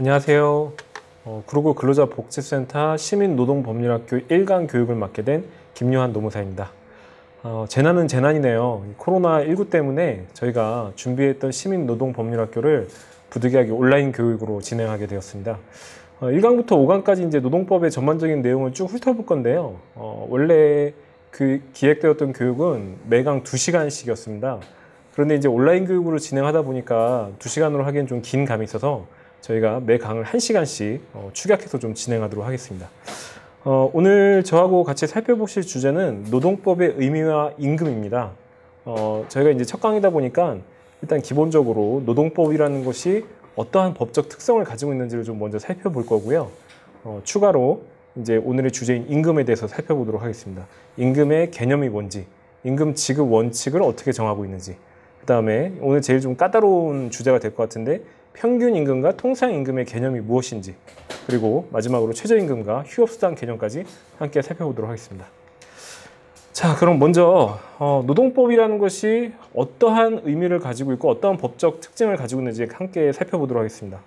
안녕하세요. 구로구 근로자복지센터 시민노동법률학교 1강 교육을 맡게 된 김요한 노무사입니다. 재난은 재난이네요. 코로나19 때문에 저희가 준비했던 시민노동법률학교를 부득이하게 온라인 교육으로 진행하게 되었습니다. 1강부터 5강까지 이제 노동법의 전반적인 내용을 쭉 훑어볼 건데요. 원래 그 기획되었던 교육은 매강 2시간씩이었습니다. 그런데 이제 온라인 교육으로 진행하다 보니까 2시간으로 하기엔 좀 긴 감이 있어서 저희가 매 강을 1시간씩 축약해서 좀 진행하도록 하겠습니다. 오늘 저하고 같이 살펴보실 주제는 노동법의 의미와 임금입니다. 저희가 이제 첫 강이다 보니까 일단 기본적으로 노동법이라는 것이 어떠한 법적 특성을 가지고 있는지를 좀 먼저 살펴볼 거고요. 추가로 이제 오늘의 주제인 임금에 대해서 살펴보도록 하겠습니다. 임금의 개념이 뭔지, 임금 지급 원칙을 어떻게 정하고 있는지, 그 다음에 오늘 제일 좀 까다로운 주제가 될 것 같은데 평균 임금과 통상 임금의 개념이 무엇인지, 그리고 마지막으로 최저임금과 휴업수당 개념까지 함께 살펴보도록 하겠습니다. 자, 그럼 먼저 노동법이라는 것이 어떠한 의미를 가지고 있고 어떠한 법적 특징을 가지고 있는지 함께 살펴보도록 하겠습니다.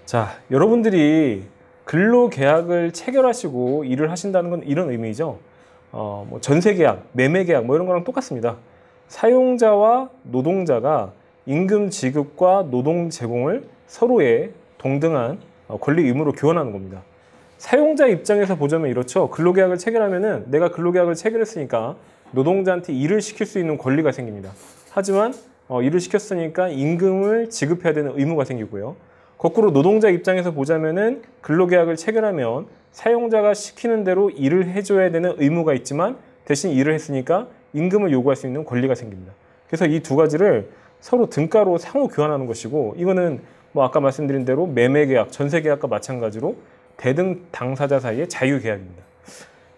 자, 여러분들이 근로계약을 체결하시고 일을 하신다는 건 이런 의미죠. 뭐 전세계약, 매매계약 뭐 이런 거랑 똑같습니다. 사용자와 노동자가 임금 지급과 노동 제공을 서로의 동등한 권리 의무로 교환하는 겁니다. 사용자 입장에서 보자면 이렇죠. 근로계약을 체결하면은 내가 근로계약을 체결했으니까 노동자한테 일을 시킬 수 있는 권리가 생깁니다. 하지만 일을 시켰으니까 임금을 지급해야 되는 의무가 생기고요. 거꾸로 노동자 입장에서 보자면은 근로계약을 체결하면 사용자가 시키는 대로 일을 해줘야 되는 의무가 있지만 대신 일을 했으니까 임금을 요구할 수 있는 권리가 생깁니다. 그래서 이 두 가지를 서로 등가로 상호 교환하는 것이고, 이거는 뭐 아까 말씀드린 대로 매매계약, 전세계약과 마찬가지로 대등 당사자 사이의 자유계약입니다.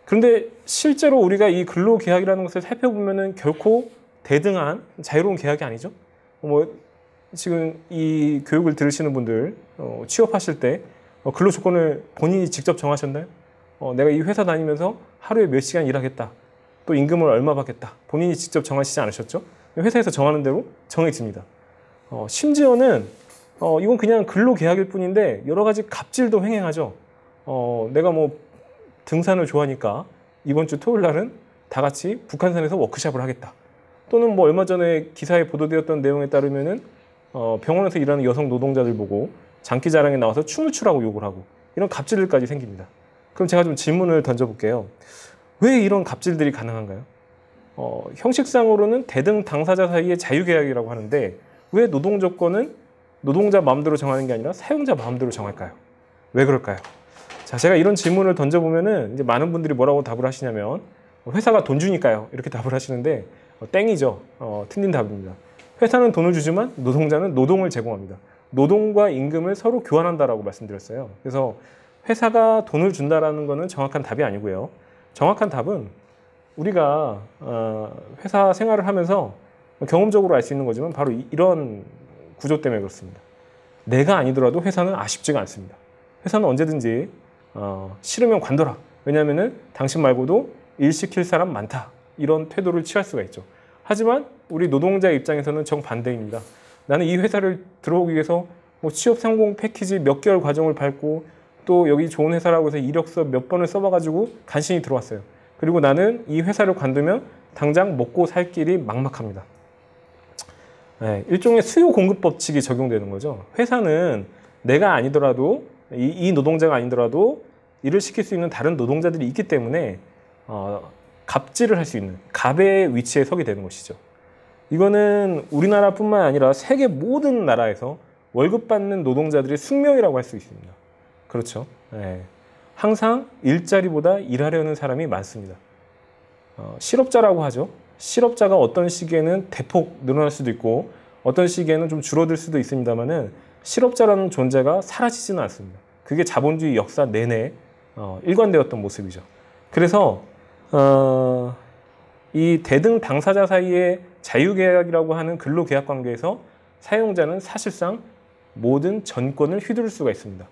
그런데 실제로 우리가 이 근로계약이라는 것을 살펴보면은 결코 대등한 자유로운 계약이 아니죠. 뭐 지금 이 교육을 들으시는 분들 취업하실 때 근로 조건을 본인이 직접 정하셨나요? 내가 이 회사 다니면서 하루에 몇 시간 일하겠다, 또 임금을 얼마 받겠다, 본인이 직접 정하시지 않으셨죠? 회사에서 정하는 대로 정해집니다. 심지어는 이건 그냥 근로계약일 뿐인데 여러 가지 갑질도 횡행하죠. 내가 뭐 등산을 좋아하니까 이번 주 토요일 날은 다 같이 북한산에서 워크숍을 하겠다. 또는 뭐 얼마 전에 기사에 보도되었던 내용에 따르면은 병원에서 일하는 여성 노동자들 보고 장기자랑에 나와서 춤을 추라고 욕을 하고, 이런 갑질들까지 생깁니다. 그럼 제가 좀 질문을 던져볼게요. 왜 이런 갑질들이 가능한가요? 형식상으로는 대등 당사자 사이의 자유계약이라고 하는데 왜 노동 조건은 노동자 마음대로 정하는 게 아니라 사용자 마음대로 정할까요? 왜 그럴까요? 자, 제가 이런 질문을 던져보면은 이제 많은 분들이 뭐라고 답을 하시냐면 회사가 돈 주니까요, 이렇게 답을 하시는데 땡이죠. 틀린 답입니다. 회사는 돈을 주지만 노동자는 노동을 제공합니다. 노동과 임금을 서로 교환한다라고 말씀드렸어요. 그래서 회사가 돈을 준다라는 것은 정확한 답이 아니고요. 정확한 답은 우리가 회사 생활을 하면서 경험적으로 알 수 있는 거지만 바로 이런 구조 때문에 그렇습니다. 내가 아니더라도 회사는 아쉽지가 않습니다. 회사는 언제든지 싫으면 관둬라. 왜냐하면 당신 말고도 일 시킬 사람 많다, 이런 태도를 취할 수가 있죠. 하지만 우리 노동자 입장에서는 정반대입니다. 나는 이 회사를 들어오기 위해서 뭐 취업 성공 패키지 몇 개월 과정을 밟고 또 여기 좋은 회사라고 해서 이력서 몇 번을 써봐가지고 간신히 들어왔어요. 그리고 나는 이 회사를 관두면 당장 먹고 살 길이 막막합니다. 네, 일종의 수요 공급 법칙이 적용되는 거죠. 회사는 내가 아니더라도 이 노동자가 아니더라도 일을 시킬 수 있는 다른 노동자들이 있기 때문에 갑질을 할 수 있는 갑의 위치에 서게 되는 것이죠. 이거는 우리나라뿐만 아니라 세계 모든 나라에서 월급 받는 노동자들의 숙명이라고 할 수 있습니다. 그렇죠. 네. 항상 일자리보다 일하려는 사람이 많습니다. 실업자라고 하죠. 실업자가 어떤 시기에는 대폭 늘어날 수도 있고 어떤 시기에는 좀 줄어들 수도 있습니다만은 실업자라는 존재가 사라지지는 않습니다. 그게 자본주의 역사 내내 일관되었던 모습이죠. 그래서 이 대등 당사자 사이의 자유계약이라고 하는 근로계약 관계에서 사용자는 사실상 모든 전권을 휘두를 수가 있습니다.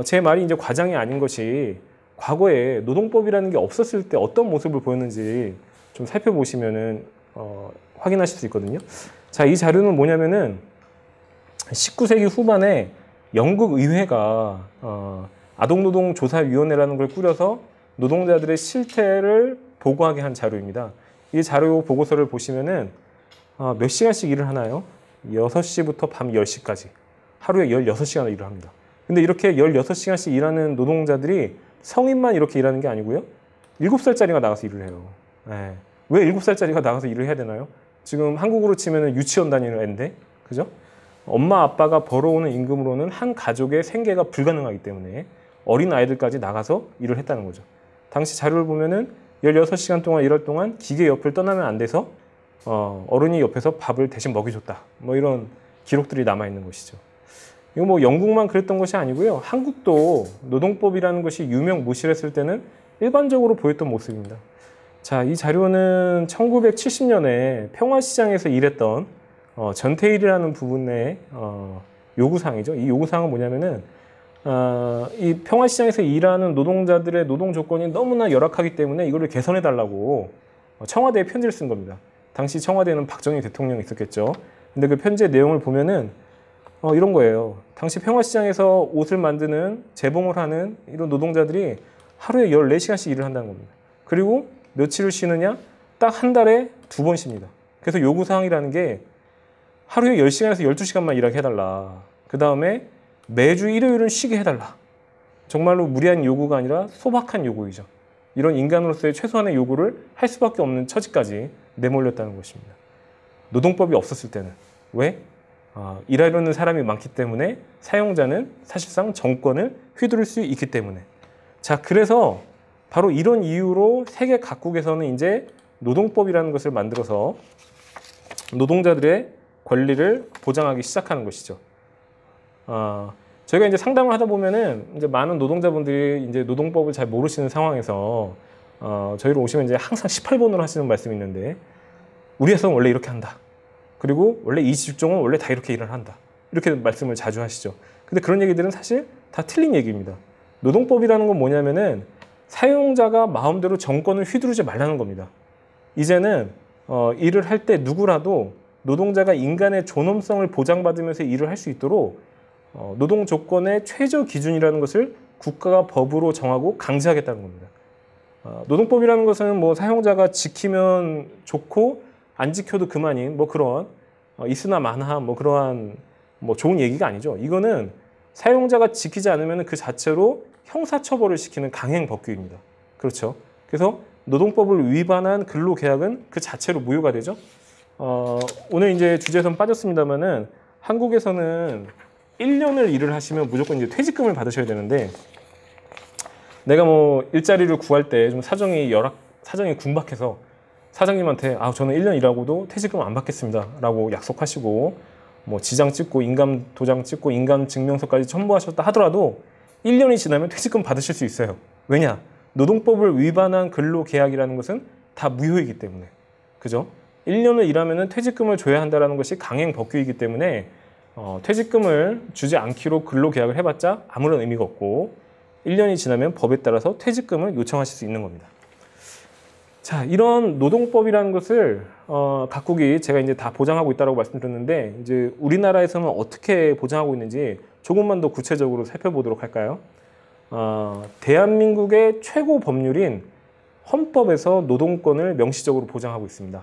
제 말이 이제 과장이 아닌 것이 과거에 노동법이라는 게 없었을 때 어떤 모습을 보였는지 좀 살펴보시면은 확인하실 수 있거든요. 자, 이 자료는 뭐냐면은 19세기 후반에 영국 의회가 아동노동조사위원회라는 걸 꾸려서 노동자들의 실태를 보고하게 한 자료입니다. 이 자료 보고서를 보시면은 몇 시간씩 일을 하나요? 6시부터 밤 10시까지 하루에 16시간을 일을 합니다. 근데 이렇게 16시간씩 일하는 노동자들이 성인만 이렇게 일하는 게 아니고요. 7살짜리가 나가서 일을 해요. 네. 왜 7살짜리가 나가서 일을 해야 되나요? 지금 한국으로 치면 유치원 다니는 애인데, 그죠? 엄마 아빠가 벌어오는 임금으로는 한 가족의 생계가 불가능하기 때문에 어린 아이들까지 나가서 일을 했다는 거죠. 당시 자료를 보면은 16시간 동안 일할 동안 기계 옆을 떠나면 안 돼서 어른이 옆에서 밥을 대신 먹여줬다. 뭐 이런 기록들이 남아있는 것이죠. 이거 뭐 영국만 그랬던 것이 아니고요. 한국도 노동법이라는 것이 유명무실했을 때는 일반적으로 보였던 모습입니다. 자, 이 자료는 1970년에 평화시장에서 일했던 전태일이라는 부분의 요구사항이죠. 이 요구사항은 뭐냐면은 이 평화시장에서 일하는 노동자들의 노동 조건이 너무나 열악하기 때문에 이거를 개선해달라고 청와대에 편지를 쓴 겁니다. 당시 청와대에는 박정희 대통령이 있었겠죠. 근데 그 편지의 내용을 보면은 이런 거예요. 당시 평화시장에서 옷을 만드는, 재봉을 하는 이런 노동자들이 하루에 14시간씩 일을 한다는 겁니다. 그리고 며칠을 쉬느냐? 딱 한 달에 2번 쉽니다. 그래서 요구사항이라는 게 하루에 10시간에서 12시간만 일하게 해달라. 그 다음에 매주 일요일은 쉬게 해달라. 정말로 무리한 요구가 아니라 소박한 요구이죠. 이런 인간으로서의 최소한의 요구를 할 수밖에 없는 처지까지 내몰렸다는 것입니다. 노동법이 없었을 때는. 왜? 일하려는 사람이 많기 때문에 사용자는 사실상 정권을 휘두를 수 있기 때문에. 자, 그래서 바로 이런 이유로 세계 각국에서는 이제 노동법이라는 것을 만들어서 노동자들의 권리를 보장하기 시작하는 것이죠. 저희가 이제 상담을 하다 보면은 이제 많은 노동자분들이 이제 노동법을 잘 모르시는 상황에서 저희로 오시면 이제 항상 18번으로 하시는 말씀이 있는데, 우리 회사는 원래 이렇게 한다. 그리고 원래 이 직종은 원래 다 이렇게 일을 한다. 이렇게 말씀을 자주 하시죠. 근데 그런 얘기들은 사실 다 틀린 얘기입니다. 노동법이라는 건 뭐냐면은 사용자가 마음대로 정권을 휘두르지 말라는 겁니다. 이제는 일을 할 때 누구라도 노동자가 인간의 존엄성을 보장받으면서 일을 할 수 있도록 노동 조건의 최저 기준이라는 것을 국가가 법으로 정하고 강제하겠다는 겁니다. 노동법이라는 것은 뭐 사용자가 지키면 좋고 안 지켜도 그만인 뭐 그런 있으나 마나 뭐 그러한 뭐 좋은 얘기가 아니죠. 이거는 사용자가 지키지 않으면 그 자체로 형사처벌을 시키는 강행 법규입니다. 그렇죠. 그래서 노동법을 위반한 근로계약은 그 자체로 무효가 되죠. 오늘 이제 주제에선 빠졌습니다만은 한국에서는 1년을 일을 하시면 무조건 이제 퇴직금을 받으셔야 되는데, 내가 뭐 일자리를 구할 때 좀 사정이 궁박해서 사장님한테 저는 1년 일하고도 퇴직금 안 받겠습니다 라고 약속하시고 뭐 지장 찍고 인감 도장 찍고 인감 증명서까지 첨부하셨다 하더라도 1년이 지나면 퇴직금 받으실 수 있어요. 왜냐? 노동법을 위반한 근로계약이라는 것은 다 무효이기 때문에. 그죠? 1년을 일하면 퇴직금을 줘야 한다는 것이 강행 법규이기 때문에 퇴직금을 주지 않기로 근로계약을 해봤자 아무런 의미가 없고 1년이 지나면 법에 따라서 퇴직금을 요청하실 수 있는 겁니다. 자, 이런 노동법이라는 것을 각국이 제가 이제 다 보장하고 있다고 말씀드렸는데, 이제 우리나라에서는 어떻게 보장하고 있는지 조금만 더 구체적으로 살펴보도록 할까요? 대한민국의 최고 법률인 헌법에서 노동권을 명시적으로 보장하고 있습니다.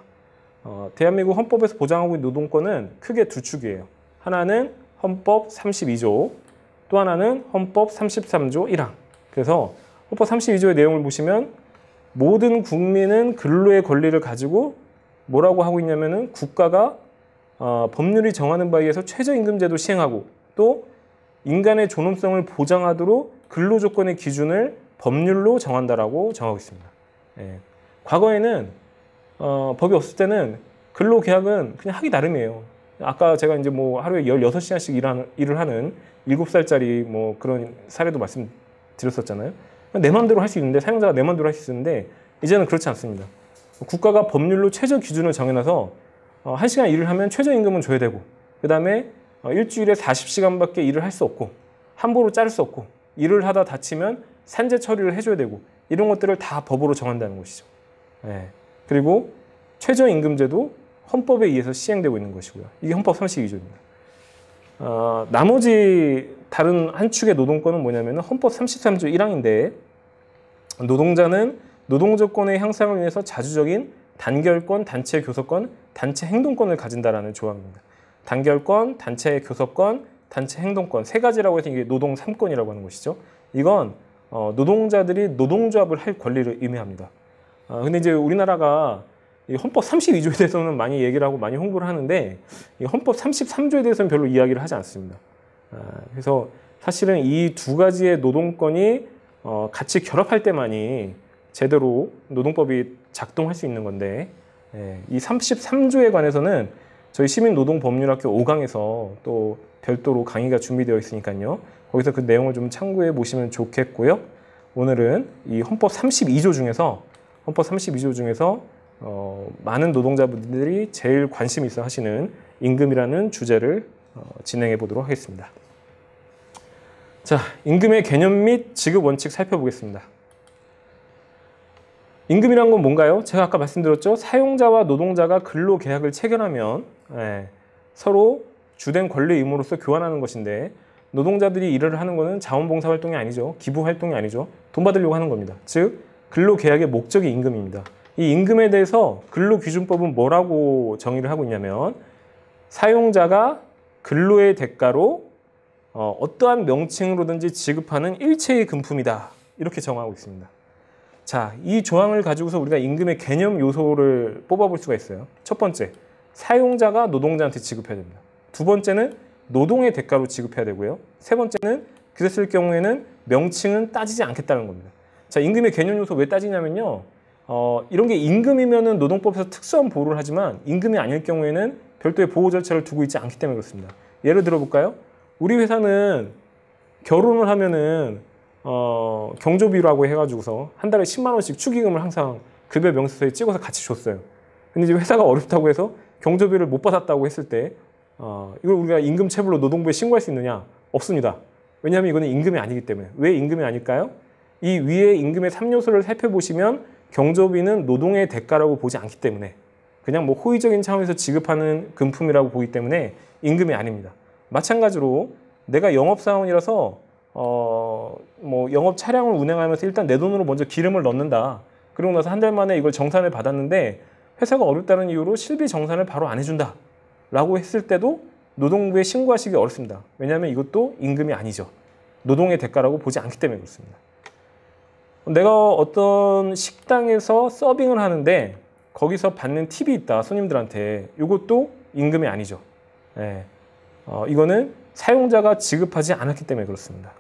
대한민국 헌법에서 보장하고 있는 노동권은 크게 두 축이에요. 하나는 헌법 32조, 또 하나는 헌법 33조 1항. 그래서 헌법 32조의 내용을 보시면 모든 국민은 근로의 권리를 가지고 뭐라고 하고 있냐면은 국가가 법률이 정하는 바에 의해서 최저임금제도 시행하고 또 인간의 존엄성을 보장하도록 근로조건의 기준을 법률로 정한다라고 정하고 있습니다. 예. 과거에는 법이 없을 때는 근로계약은 그냥 하기 나름이에요. 아까 제가 이제 뭐 하루에 16시간씩 일을 하는 7살짜리 뭐 그런 사례도 말씀드렸었잖아요. 내 마음대로 할 수 있는데, 사용자가 내 마음대로 할 수 있는데 이제는 그렇지 않습니다. 국가가 법률로 최저 기준을 정해놔서 1시간 일을 하면 최저임금은 줘야 되고, 그 다음에 일주일에 40시간밖에 일을 할 수 없고 함부로 자를 수 없고 일을 하다 다치면 산재 처리를 해줘야 되고 이런 것들을 다 법으로 정한다는 것이죠. 예. 그리고 최저임금제도 헌법에 의해서 시행되고 있는 것이고요. 이게 헌법 32조입니다. 나머지 다른 한 축의 노동권은 뭐냐면 헌법 33조 1항인데 노동자는 노동조건의 향상을 위해서 자주적인 단결권, 단체 교섭권, 단체 행동권을 가진다라는 조항입니다. 단결권, 단체 교섭권, 단체 행동권 세 가지라고 해서 이게 노동 3권이라고 하는 것이죠. 이건 노동자들이 노동조합을 할 권리를 의미합니다. 근데 이제 우리나라가 이 헌법 32조에 대해서는 많이 얘기를 하고 많이 홍보를 하는데 이 헌법 33조에 대해서는 별로 이야기를 하지 않습니다. 그래서 사실은 이 두 가지의 노동권이 같이 결합할 때만이 제대로 노동법이 작동할 수 있는 건데 이 33조에 관해서는 저희 시민노동법률학교 5강에서 또 별도로 강의가 준비되어 있으니까요. 거기서 그 내용을 좀 참고해 보시면 좋겠고요. 오늘은 이 헌법 32조 중에서 많은 노동자분들이 제일 관심 있어 하시는 임금이라는 주제를 진행해 보도록 하겠습니다. 자, 임금의 개념 및 지급 원칙 살펴보겠습니다. 임금이란 건 뭔가요? 제가 아까 말씀드렸죠. 사용자와 노동자가 근로계약을 체결하면 서로 주된 권리 의무로서 교환하는 것인데 노동자들이 일을 하는 것은 자원봉사활동이 아니죠. 기부활동이 아니죠. 돈 받으려고 하는 겁니다. 즉 근로계약의 목적이 임금입니다. 이 임금에 대해서 근로기준법은 뭐라고 정의를 하고 있냐면 사용자가 근로의 대가로 어떠한 명칭으로든지 지급하는 일체의 금품이다. 이렇게 정하고 있습니다. 자, 이 조항을 가지고서 우리가 임금의 개념 요소를 뽑아볼 수가 있어요. 첫 번째, 사용자가 노동자한테 지급해야 됩니다. 두 번째는 노동의 대가로 지급해야 되고요. 세 번째는 그랬을 경우에는 명칭은 따지지 않겠다는 겁니다. 자, 임금의 개념 요소 왜 따지냐면요. 이런 게 임금이면은 노동법에서 특수한 보호를 하지만 임금이 아닐 경우에는 별도의 보호 절차를 두고 있지 않기 때문에 그렇습니다. 예를 들어볼까요? 우리 회사는 결혼을 하면은 경조비라고 해가지고서 한 달에 10만 원씩 축의금을 항상 급여 명세서에 찍어서 같이 줬어요. 근데 이제 회사가 어렵다고 해서 경조비를 못 받았다고 했을 때 이걸 우리가 임금체불로 노동부에 신고할 수 있느냐? 없습니다. 왜냐하면 이거는 임금이 아니기 때문에. 왜 임금이 아닐까요? 이 위에 임금의 3요소를 살펴보시면 경조비는 노동의 대가라고 보지 않기 때문에 그냥 뭐 호의적인 차원에서 지급하는 금품이라고 보기 때문에 임금이 아닙니다. 마찬가지로 내가 영업사원이라서 뭐 영업 차량을 운행하면서 일단 내 돈으로 먼저 기름을 넣는다. 그러고 나서 한 달 만에 이걸 정산을 받았는데 회사가 어렵다는 이유로 실비 정산을 바로 안 해준다. 라고 했을 때도 노동부에 신고하시기 어렵습니다. 왜냐하면 이것도 임금이 아니죠. 노동의 대가라고 보지 않기 때문에 그렇습니다. 내가 어떤 식당에서 서빙을 하는데 거기서 받는 팁이 있다. 손님들한테. 이것도 임금이 아니죠. 이거는 사용자가 지급하지 않았기 때문에 그렇습니다.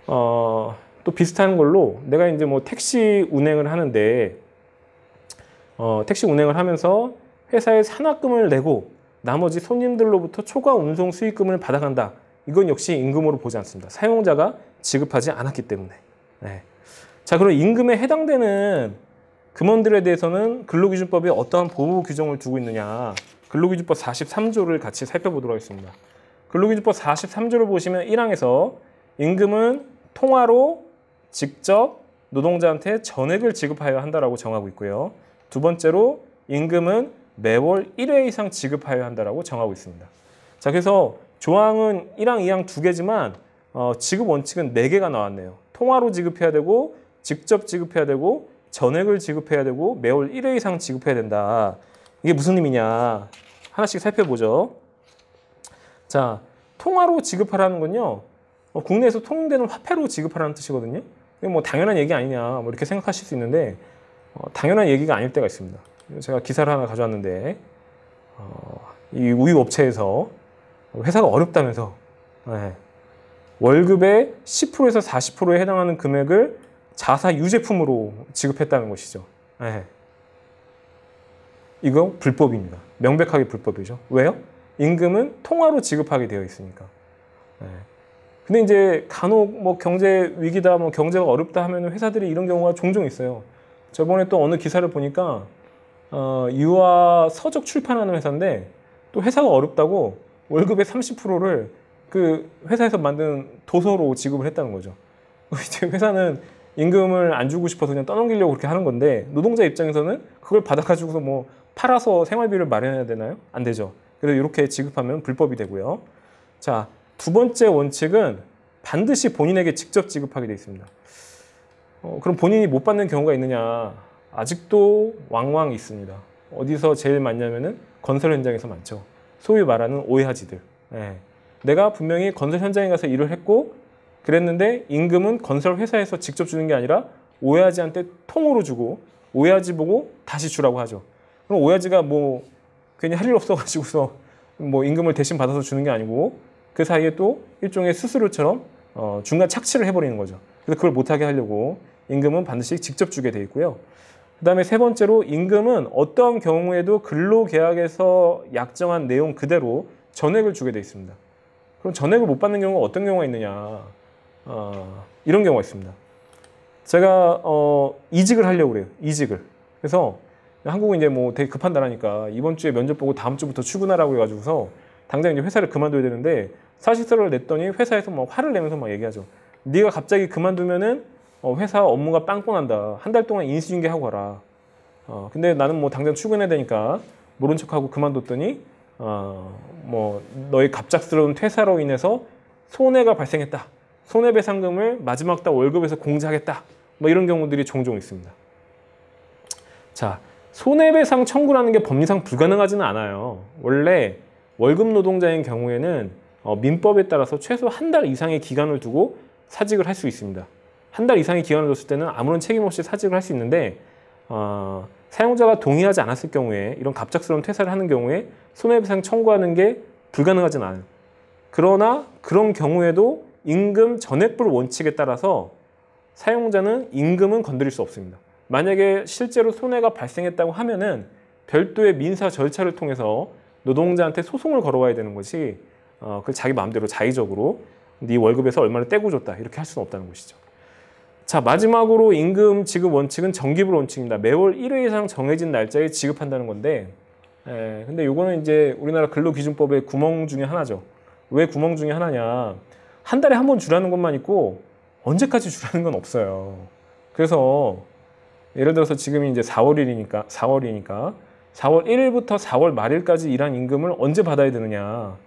또 비슷한 걸로 내가 이제 뭐 택시 운행을 하는데 택시 운행을 하면서 회사에 산학금을 내고 나머지 손님들로부터 초과 운송 수익금을 받아간다. 이건 역시 임금으로 보지 않습니다. 사용자가 지급하지 않았기 때문에. 자, 그럼 임금에 해당되는 금원들에 대해서는 근로기준법에 어떠한 보호 규정을 두고 있느냐. 근로기준법 43조를 같이 살펴보도록 하겠습니다. 근로기준법 43조를 보시면 1항에서 임금은 통화로 직접 노동자한테 전액을 지급하여야 한다라고 정하고 있고요. 두 번째로 임금은 매월 1회 이상 지급하여야 한다라고 정하고 있습니다. 자, 그래서 조항은 1항, 2항 두 개지만 지급 원칙은 4개가 나왔네요. 통화로 지급해야 되고 직접 지급해야 되고 전액을 지급해야 되고 매월 1회 이상 지급해야 된다. 이게 무슨 의미냐? 하나씩 살펴보죠. 자, 통화로 지급하라는 건요. 국내에서 통용되는 화폐로 지급하라는 뜻이거든요. 이게 뭐 당연한 얘기 아니냐 뭐 이렇게 생각하실 수 있는데 당연한 얘기가 아닐 때가 있습니다. 제가 기사를 하나 가져왔는데 이 우유 업체에서 회사가 어렵다면서 월급의 10%에서 40%에 해당하는 금액을 자사 유제품으로 지급했다는 것이죠. 이거 불법입니다. 명백하게 불법이죠. 왜요? 임금은 통화로 지급하게 되어 있으니까. 근데 이제 간혹 뭐 경제 위기다, 뭐 경제가 어렵다 하면 회사들이 이런 경우가 종종 있어요. 저번에 또 어느 기사를 보니까 유아 서적 출판하는 회사인데 또 회사가 어렵다고 월급의 30%를 그 회사에서 만든 도서로 지급을 했다는 거죠. 이제 회사는 임금을 안 주고 싶어서 그냥 떠넘기려고 그렇게 하는 건데 노동자 입장에서는 그걸 받아가지고서 뭐 팔아서 생활비를 마련해야 되나요? 안 되죠. 그래서 이렇게 지급하면 불법이 되고요. 자, 두 번째 원칙은 반드시 본인에게 직접 지급하게 되어 있습니다. 그럼 본인이 못 받는 경우가 있느냐? 아직도 왕왕 있습니다. 어디서 제일 많냐면은 건설 현장에서 많죠. 소위 말하는 오해하지들. 예. 내가 분명히 건설 현장에 가서 일을 했고 그랬는데 임금은 건설 회사에서 직접 주는 게 아니라 오해하지한테 통으로 주고 오해하지 보고 다시 주라고 하죠. 그럼 오해하지가 뭐 괜히 할 일 없어가지고서 뭐 임금을 대신 받아서 주는 게 아니고 그 사이에 또 일종의 수수료처럼 중간 착취를 해버리는 거죠. 그래서 그걸 못하게 하려고 임금은 반드시 직접 주게 돼 있고요. 그 다음에 세 번째로 임금은 어떠한 경우에도 근로계약에서 약정한 내용 그대로 전액을 주게 돼 있습니다. 그럼 전액을 못 받는 경우가 어떤 경우가 있느냐? 이런 경우가 있습니다. 제가 이직을 하려고 그래요. 이직을. 그래서 한국은 이제 뭐 되게 급한 나라니까 이번 주에 면접 보고 다음 주부터 출근하라고 해가지고서 당장 이제 회사를 그만둬야 되는데 사실서를 냈더니 회사에서 막 화를 내면서 막 얘기하죠. 네가 갑자기 그만두면은 회사 업무가 빵꾸난다. 한 달 동안 인수인계하고 가라. 근데 나는 뭐 당장 출근해야 되니까 모른 척하고 그만뒀더니 뭐 너의 갑작스러운 퇴사로 인해서 손해가 발생했다. 손해배상금을 마지막 달 월급에서 공제하겠다. 뭐 이런 경우들이 종종 있습니다. 자, 손해배상 청구라는 게 법리상 불가능하지는 않아요. 원래 월급 노동자인 경우에는 민법에 따라서 최소 한 달 이상의 기간을 두고 사직을 할 수 있습니다. 한 달 이상의 기간을 뒀을 때는 아무런 책임 없이 사직을 할 수 있는데 사용자가 동의하지 않았을 경우에 이런 갑작스러운 퇴사를 하는 경우에 손해배상 청구하는 게 불가능하진 않아요. 그러나 그런 경우에도 임금 전액불 원칙에 따라서 사용자는 임금은 건드릴 수 없습니다. 만약에 실제로 손해가 발생했다고 하면은 별도의 민사 절차를 통해서 노동자한테 소송을 걸어와야 되는 것이 그 자기 마음대로 자의적으로 네 월급에서 얼마를 떼고 줬다 이렇게 할 수는 없다는 것이죠. 자, 마지막으로 임금 지급 원칙은 정기불 원칙입니다. 매월 1회 이상 정해진 날짜에 지급한다는 건데 근데 요거는 이제 우리나라 근로기준법의 구멍 중에 하나죠. 왜 구멍 중에 하나냐? 한 달에 한 번 주라는 것만 있고 언제까지 주라는 건 없어요. 그래서 예를 들어서 지금이 이제 4월이니까 4월 1일부터 4월 말일까지 일한 임금을 언제 받아야 되느냐?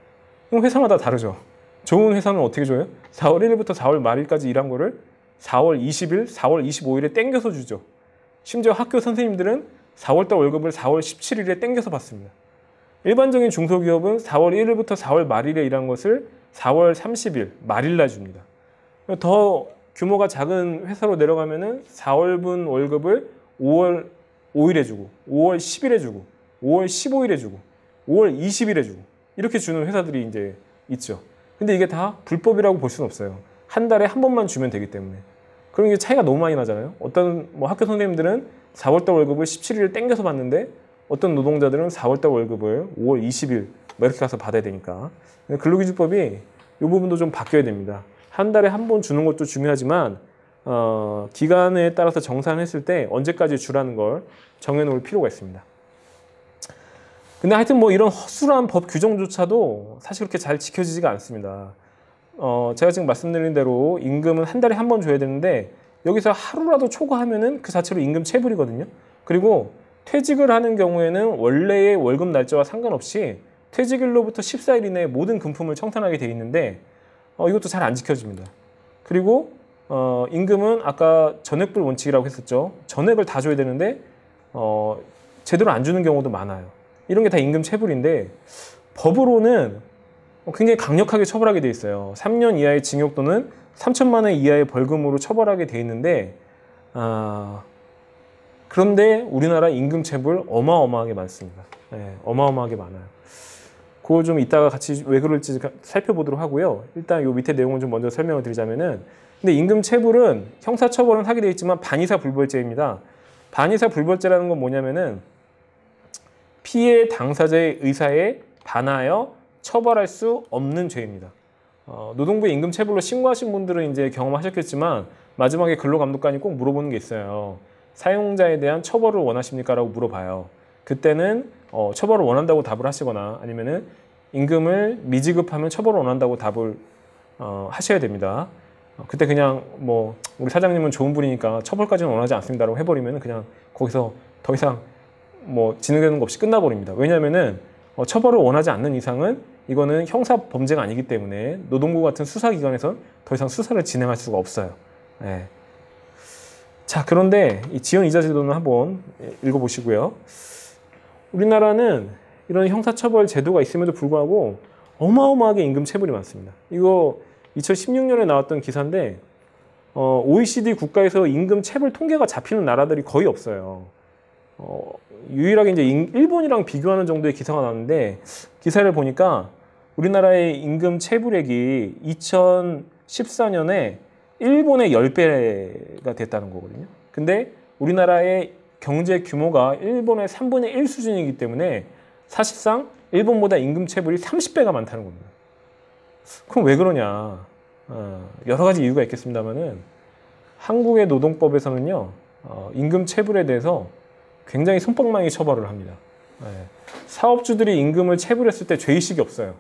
그럼 회사마다 다르죠. 좋은 회사는 어떻게 줘요? 4월 1일부터 4월 말일까지 일한 거를 4월 20일, 4월 25일에 땡겨서 주죠. 심지어 학교 선생님들은 4월달 월급을 4월 17일에 땡겨서 받습니다. 일반적인 중소기업은 4월 1일부터 4월 말일에 일한 것을 4월 30일 말일날 줍니다. 더 규모가 작은 회사로 내려가면은 4월분 월급을 5월 5일에 주고 5월 10일에 주고 5월 15일에 주고 5월 20일에 주고 이렇게 주는 회사들이 이제 있죠. 근데 이게 다 불법이라고 볼 수는 없어요. 한 달에 한 번만 주면 되기 때문에. 그럼 이게 차이가 너무 많이 나잖아요. 어떤 뭐 학교 선생님들은 4월달 월급을 17일 땡겨서 받는데 어떤 노동자들은 4월달 월급을 5월 20일 뭐 이렇게 가서 받아야 되니까. 근로기준법이 이 부분도 좀 바뀌어야 됩니다. 한 달에 한 번 주는 것도 중요하지만 기간에 따라서 정산했을 때 언제까지 주라는 걸 정해놓을 필요가 있습니다. 근데 하여튼 뭐 이런 허술한 법 규정조차도 사실 그렇게 잘 지켜지지가 않습니다. 제가 지금 말씀드린 대로 임금은 한 달에 한 번 줘야 되는데 여기서 하루라도 초과하면은 그 자체로 임금 체불이거든요. 그리고 퇴직을 하는 경우에는 원래의 월급 날짜와 상관없이 퇴직일로부터 14일 이내에 모든 금품을 청산하게 돼 있는데 이것도 잘 안 지켜집니다. 그리고 임금은 아까 전액불 원칙이라고 했었죠. 전액을 다 줘야 되는데 제대로 안 주는 경우도 많아요. 이런 게 다 임금 체불인데 법으로는 굉장히 강력하게 처벌하게 돼 있어요. 3년 이하의 징역 또는 3천만 원 이하의 벌금으로 처벌하게 돼 있는데 그런데 우리나라 임금 체불 어마어마하게 많습니다. 어마어마하게 많아요. 그거 좀 이따가 같이 왜 그럴지 살펴보도록 하고요. 일단 요 밑에 내용을 좀 먼저 설명을 드리자면은 근데 임금 체불은 형사처벌은 하게 돼 있지만 반의사 불벌죄입니다. 반의사 불벌죄라는 건 뭐냐면은 피해 당사자의 의사에 반하여 처벌할 수 없는 죄입니다. 노동부에 임금 체불로 신고하신 분들은 이제 경험하셨겠지만 마지막에 근로감독관이 꼭 물어보는 게 있어요. 사용자에 대한 처벌을 원하십니까? 라고 물어봐요. 그때는 처벌을 원한다고 답을 하시거나 아니면은 임금을 미지급하면 처벌을 원한다고 답을 하셔야 됩니다. 그때 그냥 뭐 우리 사장님은 좋은 분이니까 처벌까지는 원하지 않습니다라고 해버리면 그냥 거기서 더 이상 뭐 진행되는 거 없이 끝나버립니다. 왜냐면은 처벌을 원하지 않는 이상은 이거는 형사 범죄가 아니기 때문에 노동부 같은 수사기관에선 더 이상 수사를 진행할 수가 없어요. 예. 자, 그런데 이 지연이자 제도는 한번 읽어보시고요. 우리나라는 이런 형사처벌 제도가 있음에도 불구하고 어마어마하게 임금 체불이 많습니다. 이거 2016년에 나왔던 기사인데 OECD 국가에서 임금 체불 통계가 잡히는 나라들이 거의 없어요. 유일하게 이제 일본이랑 비교하는 정도의 기사가 나왔는데 기사를 보니까 우리나라의 임금 체불액이 2014년에 일본의 10배가 됐다는 거거든요. 근데 우리나라의 경제 규모가 일본의 3분의 1 수준이기 때문에 사실상 일본보다 임금 체불이 30배가 많다는 겁니다. 그럼 왜 그러냐? 여러 가지 이유가 있겠습니다만은 한국의 노동법에서는요, 임금 체불에 대해서 굉장히 손방망이 처벌을 합니다. 사업주들이 임금을 체불했을 때 죄의식이 없어요.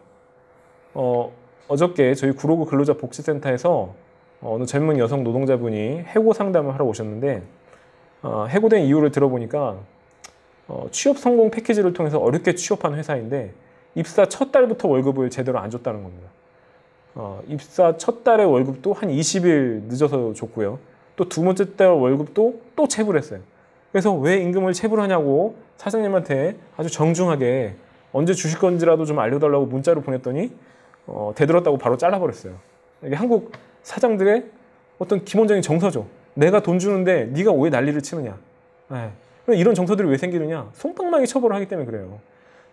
어저께 저희 구로구 근로자 복지센터에서 어느 젊은 여성 노동자분이 해고 상담을 하러 오셨는데 해고된 이유를 들어보니까 취업 성공 패키지를 통해서 어렵게 취업한 회사인데 입사 첫 달부터 월급을 제대로 안 줬다는 겁니다. 입사 첫 달의 월급도 한 20일 늦어서 줬고요. 또 두 번째 달 월급도 또 체불했어요. 그래서 왜 임금을 체불하냐고 사장님한테 아주 정중하게 언제 주실 건지라도 좀 알려달라고 문자로 보냈더니 대들었다고 바로 잘라버렸어요. 이게 한국 사장들의 어떤 기본적인 정서죠. 내가 돈 주는데 네가 왜 난리를 치느냐. 이런 정서들이 왜 생기느냐. 손방망이 처벌을 하기 때문에 그래요.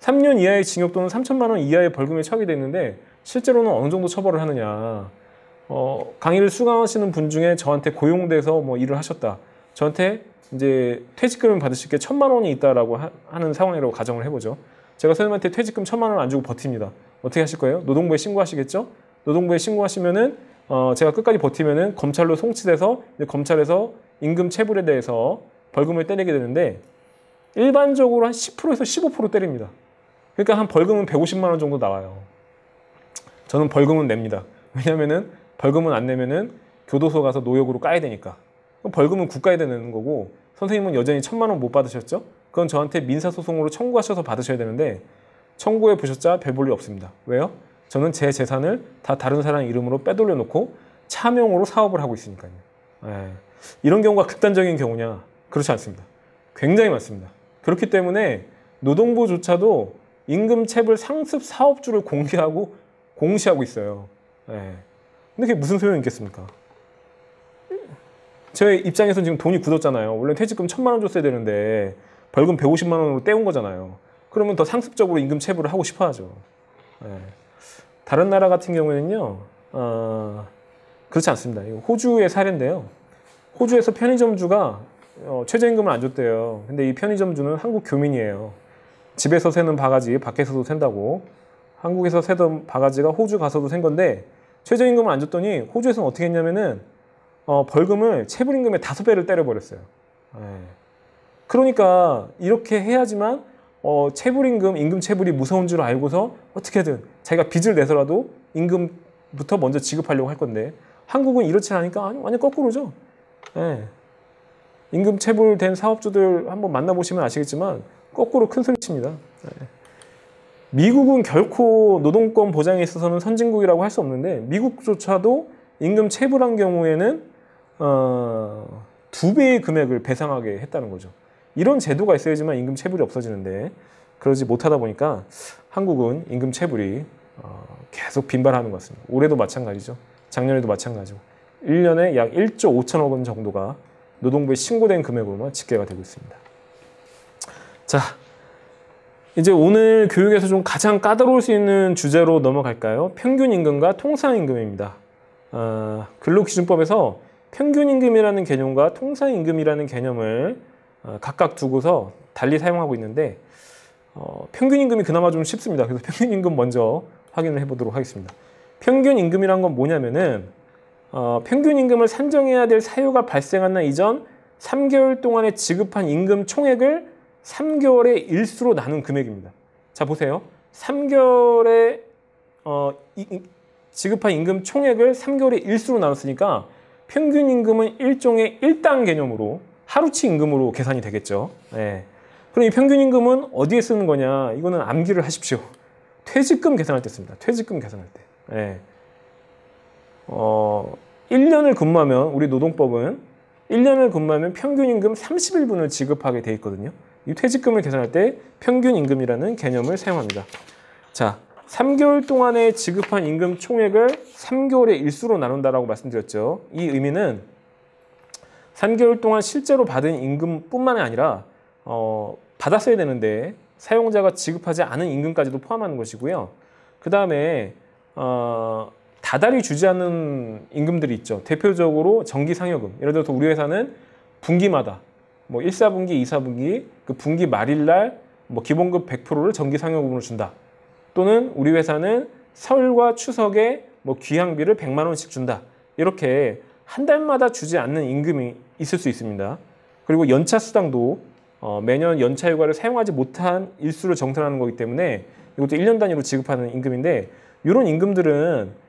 3년 이하의 징역 또는 3천만 원 이하의 벌금에 처하게 돼 있는데 실제로는 어느 정도 처벌을 하느냐. 강의를 수강하시는 분 중에 저한테 고용돼서 뭐 일을 하셨다. 저한테 이제 퇴직금을 받으실 게 1,000만 원이 있다라고 하는 상황이라고 가정을 해보죠. 제가 선생님한테 퇴직금 1,000만 원 안 주고 버팁니다. 어떻게 하실 거예요? 노동부에 신고하시겠죠? 노동부에 신고하시면은 제가 끝까지 버티면은 검찰로 송치돼서 이제 검찰에서 임금 체불에 대해서 벌금을 때리게 되는데 일반적으로 한 10%에서 15% 때립니다. 그러니까 한 벌금은 150만 원 정도 나와요. 저는 벌금은 냅니다. 왜냐면은 벌금은 안 내면은 교도소 가서 노역으로 까야 되니까. 그럼 벌금은 국가에다 내는 거고 선생님은 여전히 1,000만 원 못 받으셨죠? 그건 저한테 민사소송으로 청구하셔서 받으셔야 되는데 청구해 보셨자 별 볼 일 없습니다. 왜요? 저는 제 재산을 다 다른 사람 이름으로 빼돌려 놓고 차명으로 사업을 하고 있으니까요. 이런 경우가 극단적인 경우냐? 그렇지 않습니다. 굉장히 많습니다. 그렇기 때문에 노동부조차도 임금 체불 상습 사업주를 공개하고 공시하고 있어요. 근데 그게 무슨 소용이 있겠습니까? 제 입장에서는 지금 돈이 굳었잖아요. 원래 퇴직금 1,000만 원 줬어야 되는데 벌금 150만 원으로 떼운 거잖아요. 그러면 더 상습적으로 임금 체불을 하고 싶어 하죠. 다른 나라 같은 경우에는요, 그렇지 않습니다. 이거 호주의 사례인데요. 호주에서 편의점주가 최저임금을 안 줬대요. 근데 이 편의점주는 한국 교민이에요. 집에서 새는 바가지 밖에서도 샌다고. 한국에서 새던 바가지가 호주 가서도 샌 건데 최저임금을 안 줬더니 호주에서는 어떻게 했냐면은 벌금을 체불임금의 5배를 때려버렸어요. 그러니까 이렇게 해야지만 체불임금, 임금 체불이 무서운 줄 알고서 어떻게든 자기가 빚을 내서라도 임금부터 먼저 지급하려고 할 건데 한국은 이렇지 않으니까 완전 거꾸로죠. 임금 체불된 사업주들 한번 만나보시면 아시겠지만 거꾸로 큰 소리 칩니다. 미국은 결코 노동권 보장에 있어서는 선진국이라고 할 수 없는데 미국조차도 임금 체불한 경우에는 2배의 금액을 배상하게 했다는 거죠. 이런 제도가 있어야지만 임금 체불이 없어지는데 그러지 못하다 보니까 한국은 임금 체불이 계속 빈발하는 것 같습니다. 올해도 마찬가지죠. 작년에도 마찬가지고 1년에 약 1조 5천억 원 정도가 노동부에 신고된 금액으로만 집계가 되고 있습니다. 자, 이제 오늘 교육에서 좀 가장 까다로울 수 있는 주제로 넘어갈까요? 평균임금과 통상임금입니다. 근로기준법에서 평균임금이라는 개념과 통상임금이라는 개념을 각각 두고서 달리 사용하고 있는데 평균임금이 그나마 좀 쉽습니다. 그래서 평균임금 먼저 확인을 해보도록 하겠습니다. 평균임금이란 건 뭐냐면은 평균임금을 산정해야 될 사유가 발생한 날 이전 3개월 동안에 지급한 임금 총액을 3개월의 일수로 나눈 금액입니다. 자 보세요. 3개월에 지급한 임금 총액을 3개월의 일수로 나눴으니까 평균임금은 일종의 일당 개념으로 하루치 임금으로 계산이 되겠죠. 그럼 이 평균임금은 어디에 쓰는 거냐? 이거는 암기를 하십시오. 퇴직금 계산할 때 씁니다. 퇴직금 계산할 때. 예. 1년을 근무하면 우리 노동법은 1년을 근무하면 평균임금 30일분을 지급하게 돼 있거든요. 이 퇴직금을 계산할 때 평균임금이라는 개념을 사용합니다. 자, 3개월 동안에 지급한 임금 총액을 3개월의 일수로 나눈다라고 말씀드렸죠. 이 의미는 3개월 동안 실제로 받은 임금뿐만 아니라 받았어야 되는데 사용자가 지급하지 않은 임금까지도 포함하는 것이고요. 그 다음에 다달이 주지 않는 임금들이 있죠. 대표적으로 정기상여금. 예를 들어서 우리 회사는 분기마다 뭐 1사분기, 2사분기 그 분기 말일날 뭐 기본급 100%를 정기상여금으로 준다. 또는 우리 회사는 설과 추석에 뭐 귀향비를 100만 원씩 준다. 이렇게 한 달마다 주지 않는 임금이 있을 수 있습니다. 그리고 연차 수당도 매년 연차 휴가를 사용하지 못한 일수를 정산하는 거기 때문에 이것도 1년 단위로 지급하는 임금인데 이런 임금들은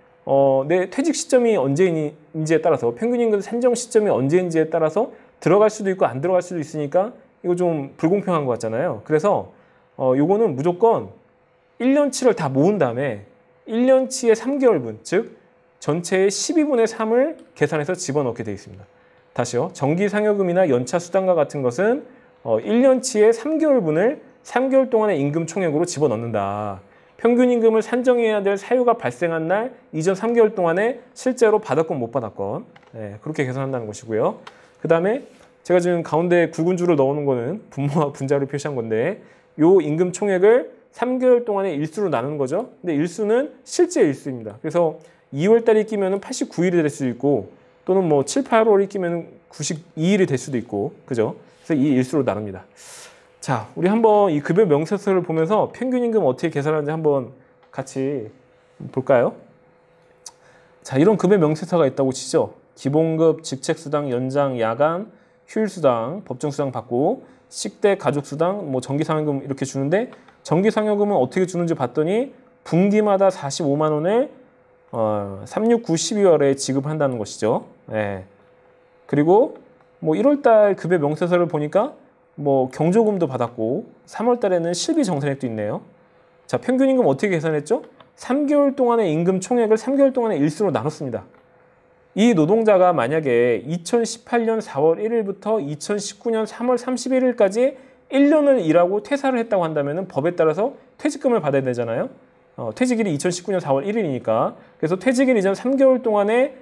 내 퇴직 시점이 언제인지에 따라서 평균임금 산정 시점이 언제인지에 따라서 들어갈 수도 있고 안 들어갈 수도 있으니까 이거 좀 불공평한 것 같잖아요. 그래서 요거는 무조건 1년치를 다 모은 다음에 1년치의 3개월분, 즉 전체의 12분의 3을 계산해서 집어넣게 되어 있습니다. 다시요. 정기상여금이나 연차수당과 같은 것은 1년치의 3개월분을 3개월 동안의 임금 총액으로 집어넣는다. 평균임금을 산정해야 될 사유가 발생한 날 이전 3개월 동안에 실제로 받았건 못 받았건 그렇게 계산한다는 것이고요. 그 다음에 제가 지금 가운데 굵은 줄을 넣어놓은 거는 분모와 분자를 표시한 건데 요 임금 총액을 3개월 동안의 일수로 나누는 거죠. 근데 일수는 실제 일수입니다. 그래서 2월 달이 끼면 89일이 될 수도 있고 또는 뭐 7, 8월이 끼면 92일이 될 수도 있고 그죠? 그래서 이 일수로 나눕니다. 자, 우리 한번 이 급여 명세서를 보면서 평균임금 어떻게 계산하는지 한번 같이 볼까요? 자, 이런 급여 명세서가 있다고 치죠. 기본급, 직책수당, 연장, 야간, 휴일수당, 법정수당 받고 식대, 가족수당, 뭐 정기상여금 이렇게 주는데 정기상여금은 어떻게 주는지 봤더니 분기마다 45만 원을 3, 6, 9, 12월에 지급한다는 것이죠. 예. 그리고 뭐 1월 달 급여 명세서를 보니까 뭐 경조금도 받았고 3월 달에는 실비 정산액도 있네요. 자, 평균임금 어떻게 계산했죠? 3개월 동안의 임금 총액을 3개월 동안의 일수로 나눴습니다. 이 노동자가 만약에 2018년 4월 1일부터 2019년 3월 31일까지 1년을 일하고 퇴사를 했다고 한다면 법에 따라서 퇴직금을 받아야 되잖아요. 퇴직일이 2019년 4월 1일이니까. 그래서 퇴직일 이전 3개월 동안의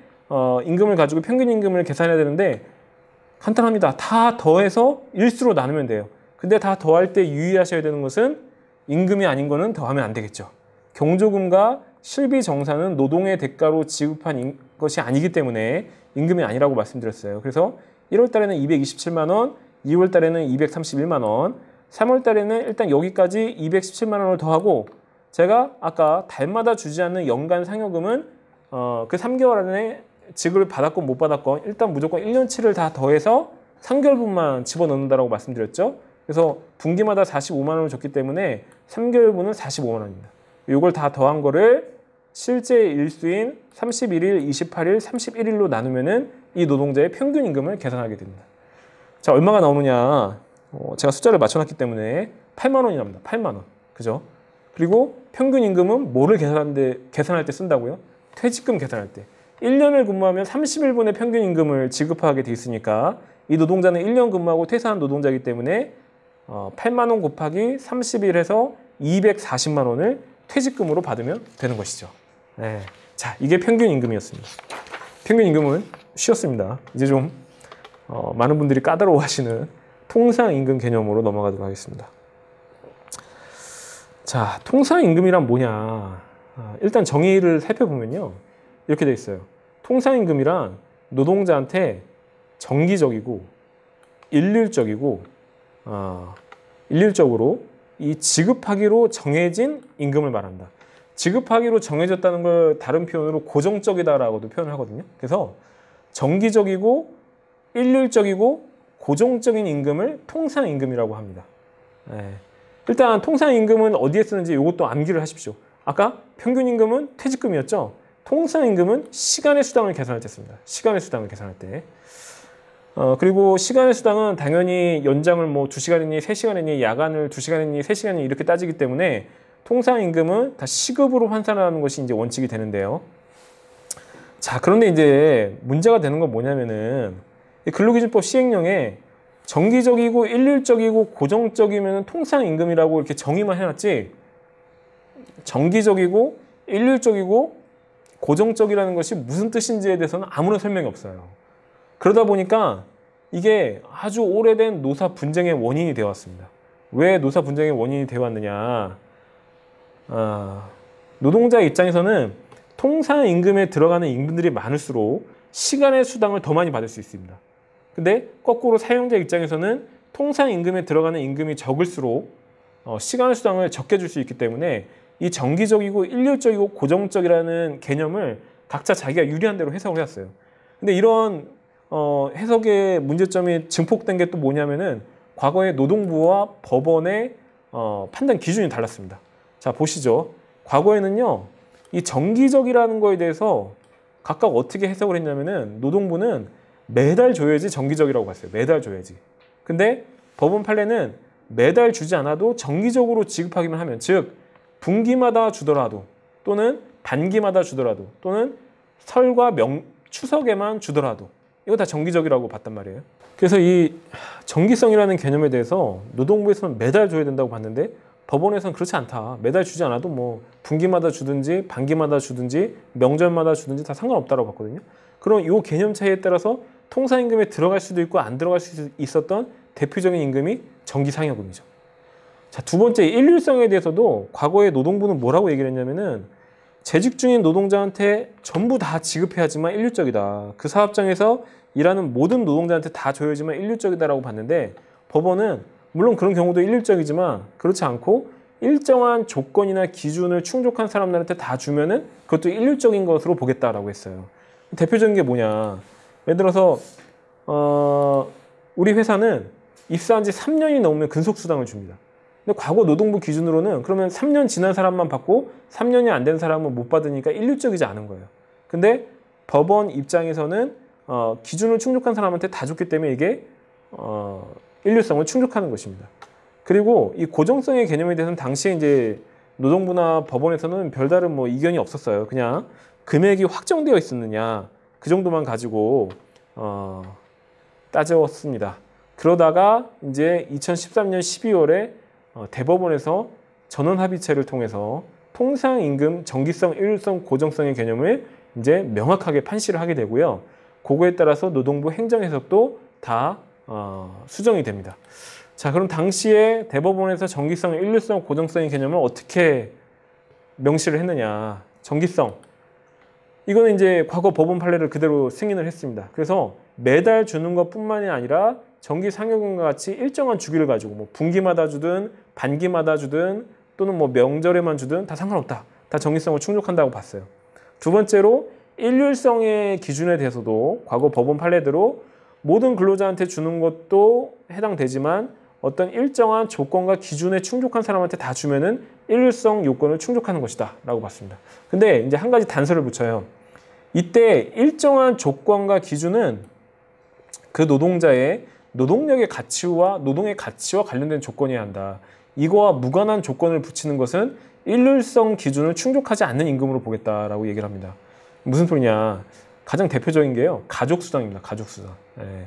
임금을 가지고 평균임금을 계산해야 되는데 간단합니다. 다 더해서 일수로 나누면 돼요. 근데 다 더할 때 유의하셔야 되는 것은 임금이 아닌 거는 더하면 안 되겠죠. 경조금과 실비 정산은 노동의 대가로 지급한 것이 아니기 때문에 임금이 아니라고 말씀드렸어요. 그래서 1월 달에는 227만 원, 2월 달에는 231만 원, 3월 달에는 일단 여기까지 217만 원을 더하고 제가 아까 달마다 주지 않는 연간 상여금은 그 3개월 안에 지급을 받았건 못 받았건 일단 무조건 1년치를 다 더해서 3개월분만 집어넣는다라고 말씀드렸죠. 그래서 분기마다 45만 원을 줬기 때문에 3개월분은 45만 원입니다. 이걸 다 더한 거를 실제 일수인 31일, 28일, 31일로 나누면은 이 노동자의 평균 임금을 계산하게 됩니다. 자, 얼마가 나오느냐? 제가 숫자를 맞춰놨기 때문에 8만 원이 나옵니다. 8만 원. 그죠? 그리고 평균 임금은 뭐를 계산할 때 쓴다고요? 퇴직금 계산할 때. 1년을 근무하면 30일분의 평균 임금을 지급하게 돼 있으니까 이 노동자는 1년 근무하고 퇴사한 노동자이기 때문에 8만 원 곱하기 30일 해서 240만 원을 퇴직금으로 받으면 되는 것이죠. 네. 자, 이게 평균 임금이었습니다. 평균 임금은 쉬웠습니다. 이제 좀 많은 분들이 까다로워하시는 통상 임금 개념으로 넘어가도록 하겠습니다. 자, 통상 임금이란 뭐냐? 일단 정의를 살펴보면요. 이렇게 돼 있어요. 통상 임금이란 노동자한테 정기적이고 일률적으로 이 지급하기로 정해진 임금을 말한다. 지급하기로 정해졌다는 걸 다른 표현으로 고정적이다라고도 표현을 하거든요. 그래서 정기적이고 일률적이고 고정적인 임금을 통상 임금이라고 합니다. 일단 통상 임금은 어디에 쓰는지 이것도 암기를 하십시오. 아까 평균 임금은 퇴직금이었죠. 통상 임금은 시간의 수당을 계산할 때 씁니다. 시간의 수당을 계산할 때. 그리고 시간의 수당은 당연히 연장을 뭐 2시간이니 3시간이니 야간을 2시간이니 3시간이니 이렇게 따지기 때문에 통상임금은 다 시급으로 환산하는 것이 이제 원칙이 되는데요. 자, 그런데 이제 문제가 되는 건 뭐냐면은 이 근로기준법 시행령에 정기적이고 일률적이고 고정적이면 통상임금이라고 이렇게 정의만 해놨지, 정기적이고 일률적이고 고정적이라는 것이 무슨 뜻인지에 대해서는 아무런 설명이 없어요. 그러다 보니까 이게 아주 오래된 노사 분쟁의 원인이 되어 왔습니다. 왜 노사 분쟁의 원인이 되어 왔느냐? 노동자 입장에서는 통상임금에 들어가는 임금들이 많을수록 시간의 수당을 더 많이 받을 수 있습니다. 근데 거꾸로 사용자 입장에서는 통상임금에 들어가는 임금이 적을수록 시간의 수당을 적게 줄 수 있기 때문에 이 정기적이고 일률적이고 고정적이라는 개념을 각자 자기가 유리한 대로 해석을 해왔어요. 근데 이런 해석의 문제점이 증폭된 게 또 뭐냐면은 과거에 노동부와 법원의 판단 기준이 달랐습니다. 자, 보시죠. 과거에는요, 이 정기적이라는 거에 대해서 각각 어떻게 해석을 했냐면은 노동부는 매달 줘야지 정기적이라고 봤어요. 매달 줘야지. 근데 법원 판례는 매달 주지 않아도 정기적으로 지급하기만 하면, 즉 분기마다 주더라도 또는 반기마다 주더라도 또는 설과 추석에만 주더라도 이거 다 정기적이라고 봤단 말이에요. 그래서 이 정기성이라는 개념에 대해서 노동부에서는 매달 줘야 된다고 봤는데 법원에서는 그렇지 않다. 매달 주지 않아도 뭐 분기마다 주든지 반기마다 주든지 명절마다 주든지 다 상관없다고 봤거든요. 그럼 이 개념 차이에 따라서 통상임금에 들어갈 수도 있고 안 들어갈 수 있었던 대표적인 임금이 정기상여금이죠. 자, 두 번째, 일률성에 대해서도 과거에 노동부는 뭐라고 얘기를 했냐면은 재직 중인 노동자한테 전부 다 지급해야지만 일률적이다. 그 사업장에서 일하는 모든 노동자한테 다 줘야지만 일률적이다라고 봤는데 법원은 물론 그런 경우도 일률적이지만 그렇지 않고 일정한 조건이나 기준을 충족한 사람들한테 다 주면은 그것도 일률적인 것으로 보겠다라고 했어요. 대표적인 게 뭐냐. 예를 들어서 우리 회사는 입사한 지 3년이 넘으면 근속수당을 줍니다. 근데 과거 노동부 기준으로는 그러면 3년 지난 사람만 받고 3년이 안 된 사람은 못 받으니까 일률적이지 않은 거예요. 근데 법원 입장에서는 기준을 충족한 사람한테 다 줬기 때문에 이게 일률성을 충족하는 것입니다. 그리고 이 고정성의 개념에 대해서는 당시에 이제 노동부나 법원에서는 별다른 뭐 이견이 없었어요. 그냥 금액이 확정되어 있었느냐 그 정도만 가지고 따졌습니다. 그러다가 이제 2013년 12월에 대법원에서 전원합의체를 통해서 통상임금 정기성, 일률성, 고정성의 개념을 이제 명확하게 판시를 하게 되고요. 그거에 따라서 노동부 행정해석도 다 수정이 됩니다. 자, 그럼 당시에 대법원에서 정기성, 일률성, 고정성의 개념을 어떻게 명시를 했느냐. 정기성. 이거는 이제 과거 법원 판례를 그대로 승인을 했습니다. 그래서 매달 주는 것뿐만이 아니라 정기상여금과 같이 일정한 주기를 가지고 뭐 분기마다 주든 반기마다 주든 또는 뭐 명절에만 주든 다 상관없다. 다 정기성을 충족한다고 봤어요. 두 번째로 일률성의 기준에 대해서도 과거 법원 판례대로 모든 근로자한테 주는 것도 해당되지만 어떤 일정한 조건과 기준에 충족한 사람한테 다 주면은 일률성 요건을 충족하는 것이다 라고 봤습니다. 근데 이제 한 가지 단서를 붙여요. 이때 일정한 조건과 기준은 그 노동자의 노동력의 가치와 노동의 가치와 관련된 조건이어야 한다. 이거와 무관한 조건을 붙이는 것은 일률성 기준을 충족하지 않는 임금으로 보겠다라고 얘기를 합니다. 무슨 소리냐. 가장 대표적인 게요. 가족수당입니다. 가족수당. 예. 예를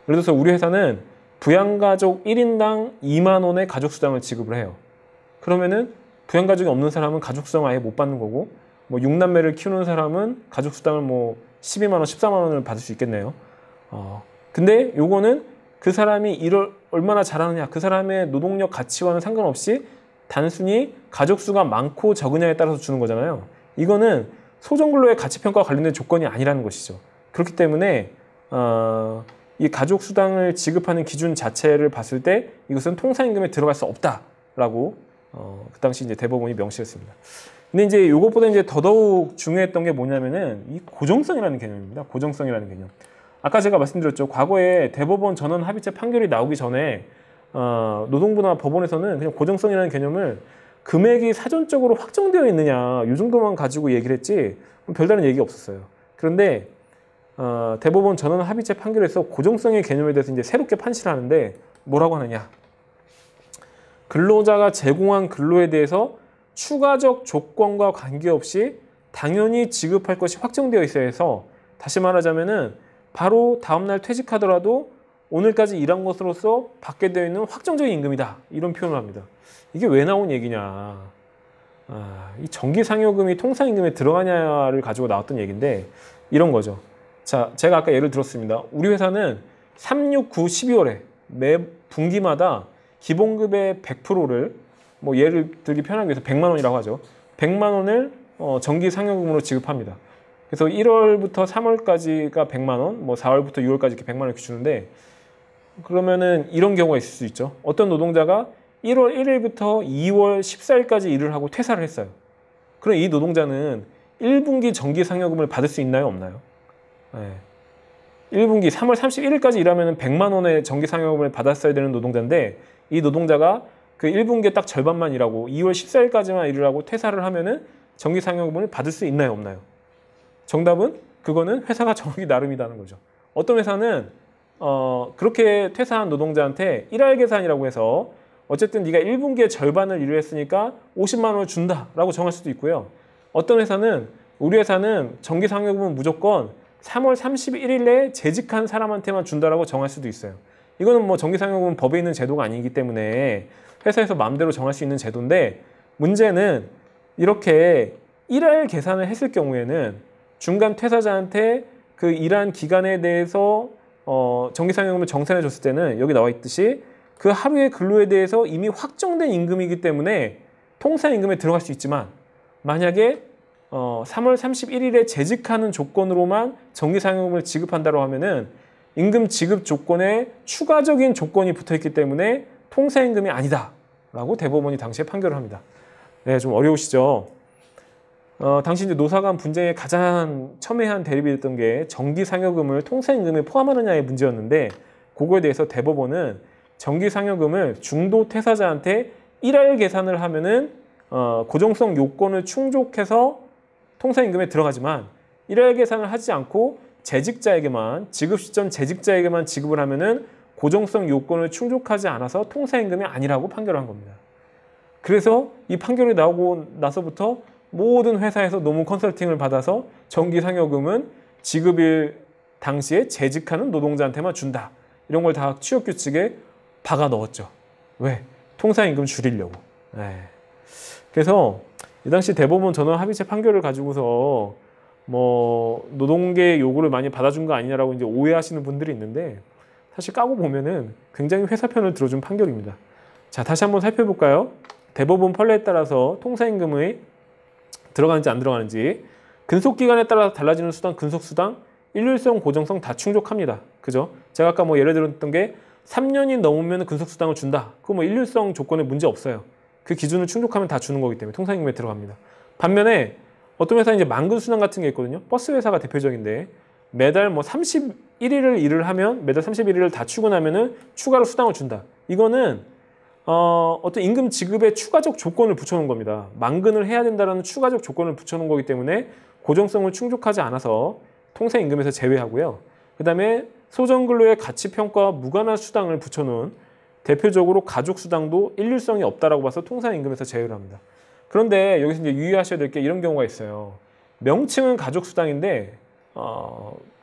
들어서 우리 회사는 부양가족 1인당 2만 원의 가족수당을 지급을 해요. 그러면은 부양가족이 없는 사람은 가족수당 아예 못 받는 거고 뭐 6남매를 키우는 사람은 가족수당을 뭐 12만 원, 14만 원을 받을 수 있겠네요. 근데 요거는 그 사람이 일을 얼마나 잘하느냐, 그 사람의 노동력 가치와는 상관없이 단순히 가족수가 많고 적으냐에 따라서 주는 거잖아요. 이거는 소정근로의 가치평가와 관련된 조건이 아니라는 것이죠. 그렇기 때문에 이 가족수당을 지급하는 기준 자체를 봤을 때 이것은 통상임금에 들어갈 수 없다라고 그 당시 이제 대법원이 명시했습니다. 근데 이제 이것보다 이제 더더욱 중요했던 게 뭐냐면은 이 고정성이라는 개념입니다. 고정성이라는 개념. 아까 제가 말씀드렸죠. 과거에 대법원 전원 합의체 판결이 나오기 전에 노동부나 법원에서는 그냥 고정성이라는 개념을 금액이 사전적으로 확정되어 있느냐 이 정도만 가지고 얘기를 했지 별다른 얘기가 없었어요. 그런데 대법원 전원 합의체 판결에서 고정성의 개념에 대해서 이제 새롭게 판시를 하는데 뭐라고 하느냐? 근로자가 제공한 근로에 대해서 추가적 조건과 관계없이 당연히 지급할 것이 확정되어 있어야 해서, 다시 말하자면은 바로 다음날 퇴직하더라도 오늘까지 일한 것으로서 받게 되어 있는 확정적인 임금이다, 이런 표현을 합니다. 이게 왜 나온 얘기냐? 이 정기상여금이 통상임금에 들어가냐를 가지고 나왔던 얘기인데 이런 거죠. 자, 제가 아까 예를 들었습니다. 우리 회사는 3, 6, 9, 12월에 매 분기마다 기본급의 100%를 뭐 예를 들기 편하기 위해서 100만 원이라고 하죠. 100만 원을 정기상여금으로 지급합니다. 그래서 1월부터 3월까지가 100만 원, 뭐 4월부터 6월까지 이렇게 100만 원 이렇게 주는데, 그러면은 이런 경우가 있을 수 있죠. 어떤 노동자가 1월 1일부터 2월 14일까지 일을 하고 퇴사를 했어요. 그럼 이 노동자는 1분기 정기상여금을 받을 수 있나요, 없나요? 네. 1분기 3월 31일까지 일하면 100만 원의 정기상여금을 받았어야 되는 노동자인데, 이 노동자가 그 1분기에 딱 절반만 일하고 2월 14일까지만 일을 하고 퇴사를 하면은 정기상여금을 받을 수 있나요, 없나요? 정답은 그거는 회사가 정하기 나름이라는 거죠. 어떤 회사는 그렇게 퇴사한 노동자한테 일할 계산이라고 해서 어쨌든 네가 1분기에 절반을 일을 했으니까 50만 원을 준다라고 정할 수도 있고요. 어떤 회사는, 우리 회사는 정기상여금은 무조건 3월 31일 내에 재직한 사람한테만 준다라고 정할 수도 있어요. 이거는 뭐 정기상여금은 법에 있는 제도가 아니기 때문에 회사에서 마음대로 정할 수 있는 제도인데, 문제는 이렇게 일할 계산을 했을 경우에는 중간 퇴사자한테 그 일한 기간에 대해서 정기상여금을 정산해 줬을 때는 여기 나와 있듯이 그 하루의 근로에 대해서 이미 확정된 임금이기 때문에 통상임금에 들어갈 수 있지만, 만약에 3월 31일에 재직하는 조건으로만 정기상여금을 지급한다고 하면은 임금 지급 조건에 추가적인 조건이 붙어있기 때문에 통상임금이 아니다 라고 대법원이 당시에 판결을 합니다. 네, 좀 어려우시죠? 당시 이제 노사 간 분쟁의 가장 첨예한 대립이 됐던 게 정기상여금을 통상임금에 포함하느냐의 문제였는데, 그거에 대해서 대법원은 정기상여금을 중도 퇴사자한테 일할 계산을 하면은 고정성 요건을 충족해서 통상임금에 들어가지만, 일할 계산을 하지 않고 재직자에게만, 지급 시점 재직자에게만 지급을 하면은 고정성 요건을 충족하지 않아서 통상임금이 아니라고 판결한 겁니다. 그래서 이 판결이 나오고 나서부터 모든 회사에서 노무 컨설팅을 받아서 정기상여금은 지급일 당시에 재직하는 노동자한테만 준다, 이런 걸 다 취업규칙에 박아 넣었죠. 왜? 통상임금 줄이려고. 그래서 이 당시 대법원 전원 합의체 판결을 가지고서 뭐 노동계 요구를 많이 받아준 거 아니냐라고 이제 오해하시는 분들이 있는데, 사실 까고 보면은 굉장히 회사 편을 들어준 판결입니다. 자, 다시 한번 살펴볼까요? 대법원 판례에 따라서 통상임금의 들어가는지 안 들어가는지, 근속기간에 따라 달라지는 수당, 근속수당, 일률성, 고정성 다 충족합니다. 그죠? 제가 아까 뭐 예를 들었던 게 3년이 넘으면 근속수당을 준다. 그거 뭐 일률성 조건에 문제 없어요. 그 기준을 충족하면 다 주는 거기 때문에 통상임금에 들어갑니다. 반면에 어떤 회사는 이제 만근수당 같은 게 있거든요. 버스 회사가 대표적인데, 매달 뭐 31일을 일을 하면 매달 31일을 다 출근하면은 추가로 수당을 준다. 이거는 어떤 임금 지급에 추가적 조건을 붙여놓은 겁니다. 만근을 해야 된다는 추가적 조건을 붙여놓은 거기 때문에 고정성을 충족하지 않아서 통상임금에서 제외하고요. 그 다음에 소정근로의 가치평가와 무관한 수당을 붙여놓은 대표적으로 가족수당도 일률성이 없다라고 봐서 통상임금에서 제외를 합니다. 그런데 여기서 이제 유의하셔야 될 게 이런 경우가 있어요. 명칭은 가족수당인데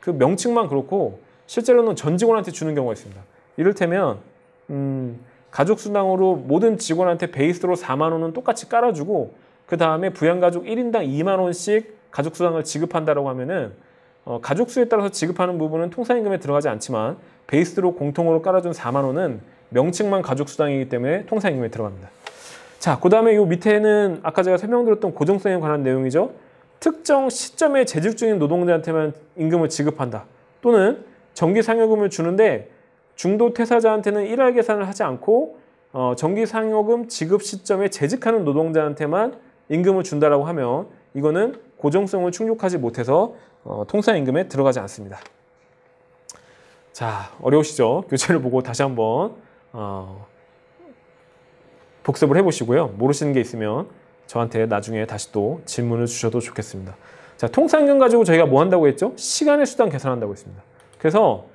그 명칭만 그렇고 실제로는 전 직원한테 주는 경우가 있습니다. 이를테면 가족수당으로 모든 직원한테 베이스로 4만 원은 똑같이 깔아주고, 그 다음에 부양가족 1인당 2만 원씩 가족수당을 지급한다라고 하면은 가족수에 따라서 지급하는 부분은 통상임금에 들어가지 않지만 베이스로 공통으로 깔아준 4만 원은 명칭만 가족수당이기 때문에 통상임금에 들어갑니다. 자, 그 다음에 이 밑에는 아까 제가 설명드렸던 고정성에 관한 내용이죠. 특정 시점에 재직 중인 노동자한테만 임금을 지급한다. 또는 정기상여금을 주는데 중도 퇴사자한테는 일할 계산을 하지 않고 정기상여금 지급 시점에 재직하는 노동자한테만 임금을 준다라고 하면 이거는 고정성을 충족하지 못해서 통상임금에 들어가지 않습니다. 자, 어려우시죠? 교재를 보고 다시 한번 복습을 해보시고요. 모르시는 게 있으면 저한테 나중에 다시 또 질문을 주셔도 좋겠습니다. 자, 통상임금 가지고 저희가 뭐 한다고 했죠? 시간의 수당 계산한다고 했습니다. 그래서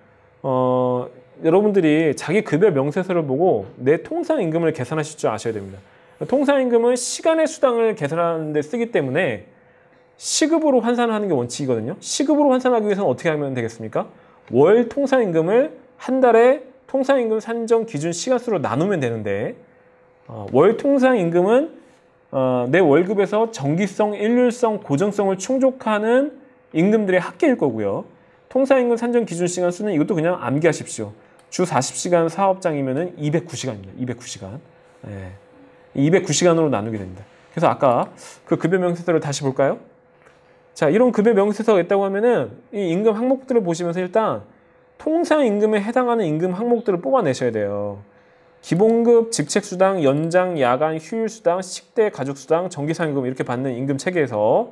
여러분들이 자기 급여 명세서를 보고 내 통상임금을 계산하실 줄 아셔야 됩니다. 통상임금은 시간의 수당을 계산하는 데 쓰기 때문에 시급으로 환산하는 게 원칙이거든요. 시급으로 환산하기 위해서는 어떻게 하면 되겠습니까? 월 통상임금을 한 달에 통상임금 산정 기준 시간수로 나누면 되는데 월 통상임금은 내 월급에서 정기성, 일률성, 고정성을 충족하는 임금들의 합계일 거고요. 통상임금 산정 기준 시간 수는 이것도 그냥 암기하십시오. 주 40시간 사업장이면은 209시간입니다. 209시간. 네. 209시간으로 나누게 됩니다. 그래서 아까 그 급여 명세서를 다시 볼까요? 자, 이런 급여 명세서가 있다고 하면은 이 임금 항목들을 보시면서 일단 통상임금에 해당하는 임금 항목들을 뽑아내셔야 돼요. 기본급, 직책수당, 연장, 야간, 휴일수당, 식대, 가족수당, 정기상임금 이렇게 받는 임금 체계에서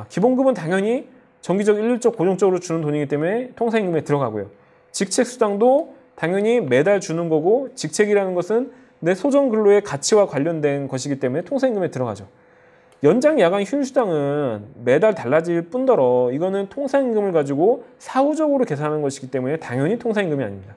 기본급은 당연히 정기적, 일률적, 고정적으로 주는 돈이기 때문에 통상임금에 들어가고요. 직책수당도 당연히 매달 주는 거고 직책이라는 것은 내 소정근로의 가치와 관련된 것이기 때문에 통상임금에 들어가죠. 연장, 야간, 휴일수당은 매달 달라질 뿐더러 이거는 통상임금을 가지고 사후적으로 계산하는 것이기 때문에 당연히 통상임금이 아닙니다.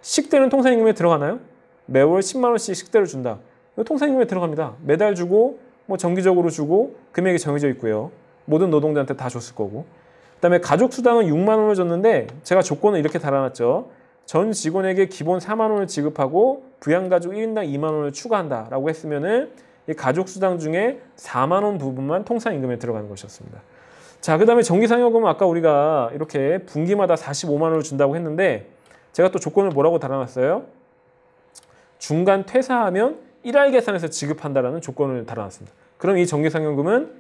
식대는 통상임금에 들어가나요? 매월 10만 원씩 식대를 준다. 이거 통상임금에 들어갑니다. 매달 주고 뭐 정기적으로 주고 금액이 정해져 있고요. 모든 노동자한테 다 줬을 거고. 그다음에 가족수당은 6만 원을 줬는데 제가 조건을 이렇게 달아놨죠. 전 직원에게 기본 4만 원을 지급하고 부양가족 1인당 2만 원을 추가한다라고 했으면은 이 가족수당 중에 4만 원 부분만 통상임금에 들어가는 것이었습니다. 자, 그다음에 정기상여금은 아까 우리가 이렇게 분기마다 45만 원을 준다고 했는데 제가 또 조건을 뭐라고 달아놨어요? 중간 퇴사하면 1할 계산해서 지급한다라는 조건을 달아놨습니다. 그럼 이 정기상여금은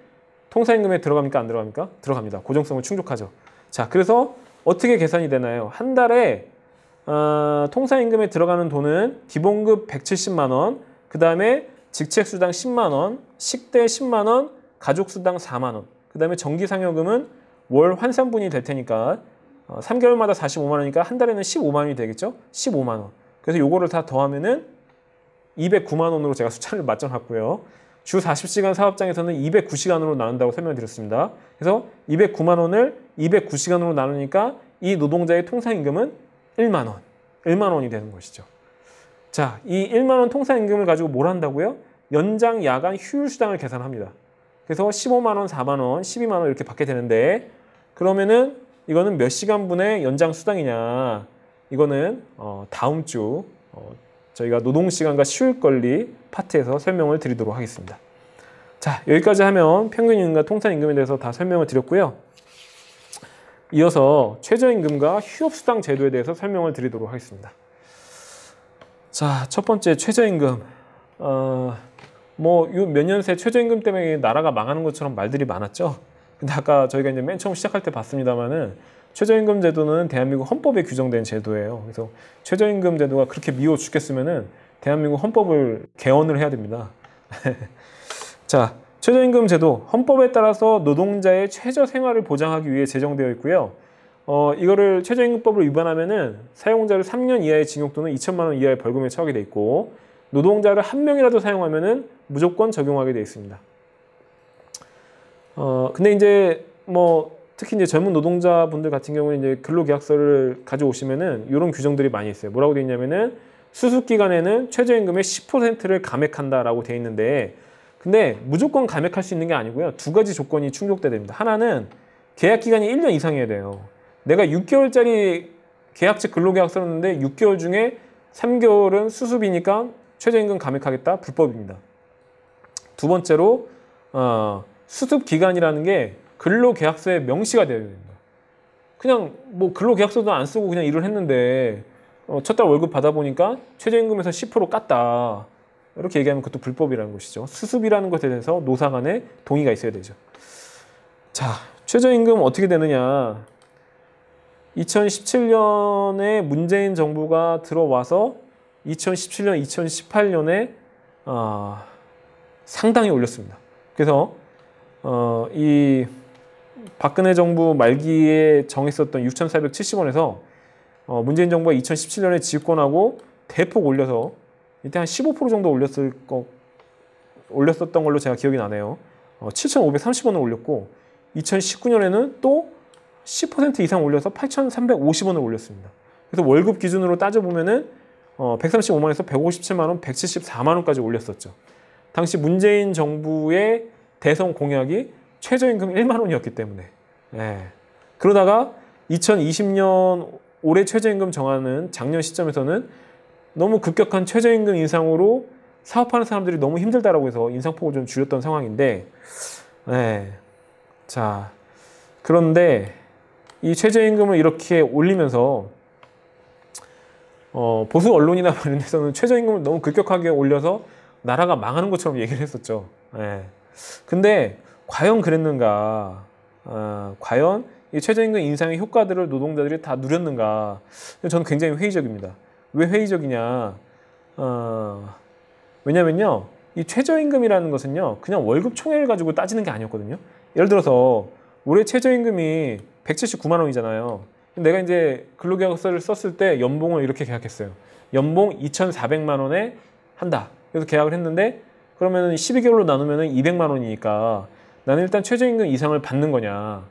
통상임금에 들어갑니까? 안 들어갑니까? 들어갑니다. 고정성을 충족하죠. 자, 그래서 어떻게 계산이 되나요? 한 달에 통상임금에 들어가는 돈은 기본급 170만 원, 그 다음에 직책수당 10만 원, 식대 10만 원, 가족수당 4만 원, 그 다음에 정기상여금은 월 환산분이 될 테니까 3개월마다 45만 원이니까 한 달에는 15만 원이 되겠죠? 15만 원. 그래서 요거를 다 더하면은 209만 원으로 제가 숫자를 맞춰놨고요. 주 40시간 사업장에서는 209시간으로 나눈다고 설명드렸습니다. 그래서 209만 원을 209시간으로 나누니까 이 노동자의 통상임금은 1만 원. 1만 원이 되는 것이죠. 자, 이 1만 원 통상임금을 가지고 뭘 한다고요? 연장, 야간, 휴일수당을 계산합니다. 그래서 15만 원, 4만 원, 12만 원 이렇게 받게 되는데 그러면은 이거는 몇 시간분의 연장 수당이냐? 이거는 다음 주 저희가 노동시간과 휴일권리 파트에서 설명을 드리도록 하겠습니다. 자, 여기까지 하면 평균임금과 통상임금에 대해서 다 설명을 드렸고요. 이어서 최저임금과 휴업수당 제도에 대해서 설명을 드리도록 하겠습니다. 자, 첫 번째 최저임금. 뭐 몇 년 새 최저임금 때문에 나라가 망하는 것처럼 말들이 많았죠. 근데 아까 저희가 이제 맨 처음 시작할 때 봤습니다만은 최저임금 제도는 대한민국 헌법에 규정된 제도예요. 그래서 최저임금 제도가 그렇게 미워 죽겠으면은 대한민국 헌법을 개헌을 해야 됩니다. 자, 최저임금 제도 헌법에 따라서 노동자의 최저 생활을 보장하기 위해 제정되어 있고요. 이거를 최저임금법을 위반하면은 사용자를 3년 이하의 징역 또는 2천만 원 이하의 벌금에 처하게 돼 있고 노동자를 한 명이라도 사용하면은 무조건 적용하게 돼 있습니다. 근데 이제 뭐 특히 이제 젊은 노동자분들 같은 경우는 이제 근로계약서를 가져오시면은 이런 규정들이 많이 있어요. 뭐라고 되어 있냐면은 수습 기간에는 최저임금의 10%를 감액한다라고 되어 있는데 근데 무조건 감액할 수 있는 게 아니고요. 두 가지 조건이 충족돼야 됩니다. 하나는 계약 기간이 1년 이상이어야 돼요. 내가 6개월짜리 계약직 근로계약서를 썼는데 6개월 중에 3개월은 수습이니까 최저임금 감액하겠다? 불법입니다. 두 번째로 수습 기간이라는 게 근로계약서에 명시가 되어야 됩니다. 그냥 뭐 근로계약서도 안 쓰고 그냥 일을 했는데 첫 달 월급 받아보니까 최저임금에서 10% 깠다. 이렇게 얘기하면 그것도 불법이라는 것이죠. 수습이라는 것에 대해서 노사 간에 동의가 있어야 되죠. 자, 최저임금 어떻게 되느냐. 2017년에 문재인 정부가 들어와서 2017년, 2018년에 상당히 올렸습니다. 그래서 이 박근혜 정부 말기에 정했었던 6,470원에서 문재인 정부가 2017년에 집권하고 대폭 올려서 이때 한 15% 정도 올렸었던 걸로 제가 기억이 나네요. 7,530원을 올렸고 2019년에는 또 10% 이상 올려서 8,350원을 올렸습니다. 그래서 월급 기준으로 따져보면은 135만 원에서 157만 원, 174만 원까지 올렸었죠. 당시 문재인 정부의 대선 공약이 최저임금 1만 원이었기 때문에. 예. 그러다가 2020년 올해 최저임금 정하는 작년 시점에서는 너무 급격한 최저임금 인상으로 사업하는 사람들이 너무 힘들다라고 해서 인상폭을 좀 줄였던 상황인데, 예. 자, 그런데 이 최저임금을 이렇게 올리면서 보수 언론이나 관련해서는 최저임금을 너무 급격하게 올려서 나라가 망하는 것처럼 얘기를 했었죠. 예. 근데 과연 그랬는가? 과연 이 최저임금 인상의 효과들을 노동자들이 다 누렸는가? 저는 굉장히 회의적입니다. 왜 회의적이냐? 왜냐면요, 이 최저임금이라는 것은요, 그냥 월급 총액을 가지고 따지는 게 아니었거든요. 예를 들어서 올해 최저임금이 179만 원이잖아요. 내가 이제 근로계약서를 썼을 때 연봉을 이렇게 계약했어요. 연봉 2,400만 원에 한다. 그래서 계약을 했는데 그러면 12개월로 나누면 200만 원이니까 나는 일단 최저임금 이상을 받는 거냐.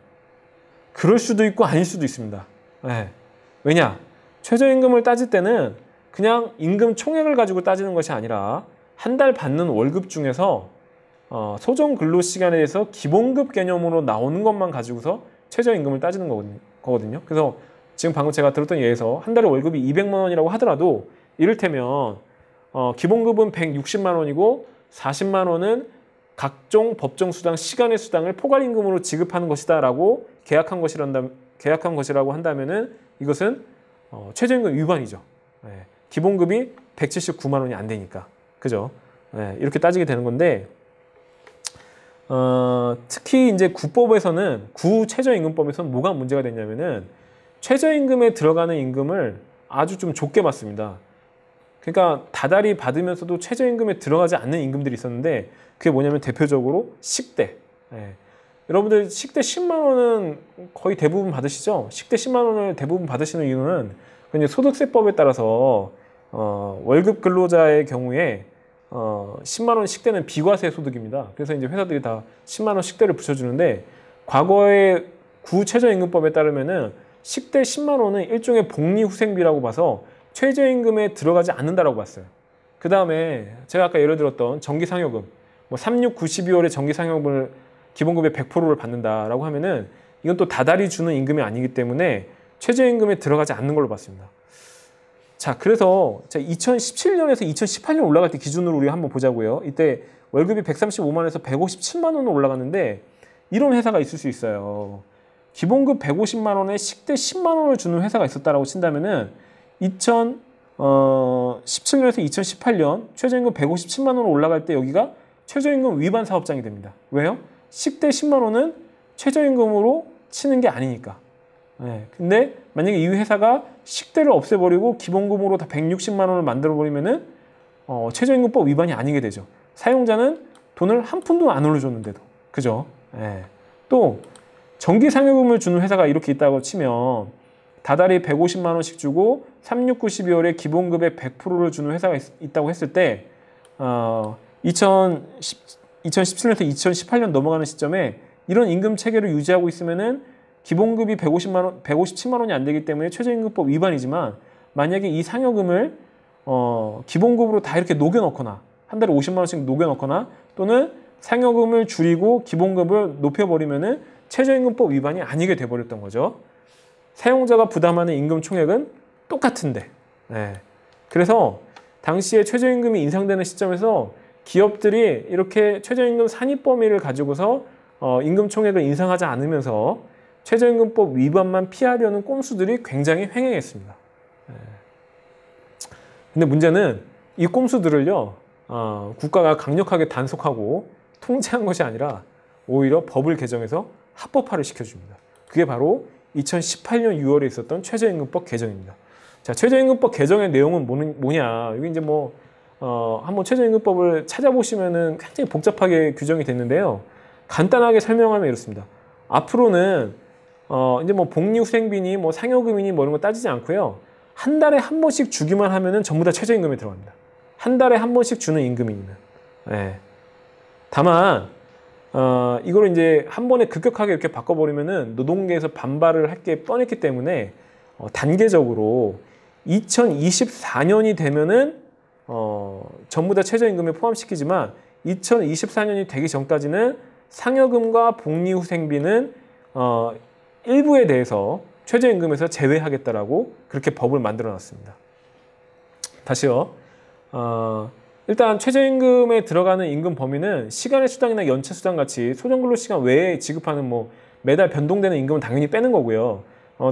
그럴 수도 있고 아닐 수도 있습니다. 네. 왜냐? 최저임금을 따질 때는 그냥 임금 총액을 가지고 따지는 것이 아니라 한 달 받는 월급 중에서 소정 근로시간에 대해서 기본급 개념으로 나오는 것만 가지고서 최저임금을 따지는 거거든요. 그래서 지금 방금 제가 들었던 예에서 한 달에 월급이 200만 원이라고 하더라도 이를테면 기본급은 160만 원이고 40만 원은 각종 법정 수당, 시간의 수당을 포괄임금으로 지급하는 것이다라고 계약한 것이라고 한다면은 이것은 최저임금 위반이죠. 네. 기본급이 179만 원이 안 되니까. 그죠? 네. 이렇게 따지게 되는 건데, 특히 이제 구법에서는 구최저임금법에서는 뭐가 문제가 됐냐면은 최저임금에 들어가는 임금을 아주 좀 좁게 받습니다. 그러니까 다달이 받으면서도 최저임금에 들어가지 않는 임금들이 있었는데 그게 뭐냐면 대표적으로 식대. 예. 여러분들 식대 10만 원은 거의 대부분 받으시죠? 식대 10만 원을 대부분 받으시는 이유는 이제 소득세법에 따라서 월급 근로자의 경우에 10만 원 식대는 비과세 소득입니다. 그래서 이제 회사들이 다 10만 원 식대를 붙여주는데 과거의 구최저임금법에 따르면은 식대 10만 원은 일종의 복리후생비라고 봐서 최저임금에 들어가지 않는다라고 봤어요. 그 다음에 제가 아까 예를 들었던 정기상여금, 뭐 3, 6, 9, 12월에 정기상여금을 기본급의 100%를 받는다라고 하면은 이건 또 다달이 주는 임금이 아니기 때문에 최저임금에 들어가지 않는 걸로 봤습니다. 자, 그래서 2017년에서 2018년 올라갈 때 기준으로 우리가 한번 보자고요. 이때 월급이 135만 원에서 157만 원으로 올라갔는데 이런 회사가 있을 수 있어요. 기본급 150만 원에 식대 10만 원을 주는 회사가 있었다라고 친다면은 2017년에서 2018년 최저임금 157만 원으로 올라갈 때 여기가 최저임금 위반 사업장이 됩니다. 왜요? 식대 10만 원은 최저임금으로 치는 게 아니니까. 네. 근데 만약에 이 회사가 식대를 없애버리고 기본급으로 다 160만 원을 만들어버리면은 최저임금법 위반이 아니게 되죠. 사용자는 돈을 한 푼도 안 올려줬는데도. 그죠? 네. 또 정기상여금을 주는 회사가 이렇게 있다고 치면 다달이 150만 원씩 주고 3, 6, 9, 12월에 기본급의 100%를 주는 회사가 있다고 했을 때 2017년에서 2018년 넘어가는 시점에 이런 임금 체계를 유지하고 있으면은 기본급이 157만 원이 안 되기 때문에 최저임금법 위반이지만 만약에 이 상여금을 기본급으로 다 이렇게 녹여넣거나 한 달에 50만 원씩 녹여넣거나 또는 상여금을 줄이고 기본급을 높여버리면은 최저임금법 위반이 아니게 돼버렸던 거죠. 사용자가 부담하는 임금 총액은 똑같은데. 네. 그래서 당시에 최저임금이 인상되는 시점에서 기업들이 이렇게 최저임금 산입 범위를 가지고서 임금 총액을 인상하지 않으면서 최저임금법 위반만 피하려는 꼼수들이 굉장히 횡행했습니다. 네. 근데 문제는 이 꼼수들을요, 국가가 강력하게 단속하고 통제한 것이 아니라 오히려 법을 개정해서 합법화를 시켜줍니다. 그게 바로 2018년 6월에 있었던 최저임금법 개정입니다. 자, 최저임금법 개정의 내용은 뭐냐? 여기 이제 한번 최저임금법을 찾아보시면은 굉장히 복잡하게 규정이 됐는데요. 간단하게 설명하면 이렇습니다. 앞으로는 이제 복리후생비니 상여금이니 이런 거 따지지 않고요. 한 달에 한 번씩 주기만 하면은 전부 다 최저임금에 들어갑니다. 한 달에 한 번씩 주는 임금이면. 네. 다만 이걸 이제 한 번에 급격하게 이렇게 바꿔버리면은 노동계에서 반발을 할 게 뻔했기 때문에 단계적으로 2024년이 되면은 전부 다 최저임금에 포함시키지만 2024년이 되기 전까지는 상여금과 복리후생비는 일부에 대해서 최저임금에서 제외하겠다라고 그렇게 법을 만들어놨습니다. 다시요. 일단 최저임금에 들어가는 임금 범위는 시간의 수당이나 연체 수당 같이 소정근로시간 외에 지급하는 뭐 매달 변동되는 임금은 당연히 빼는 거고요.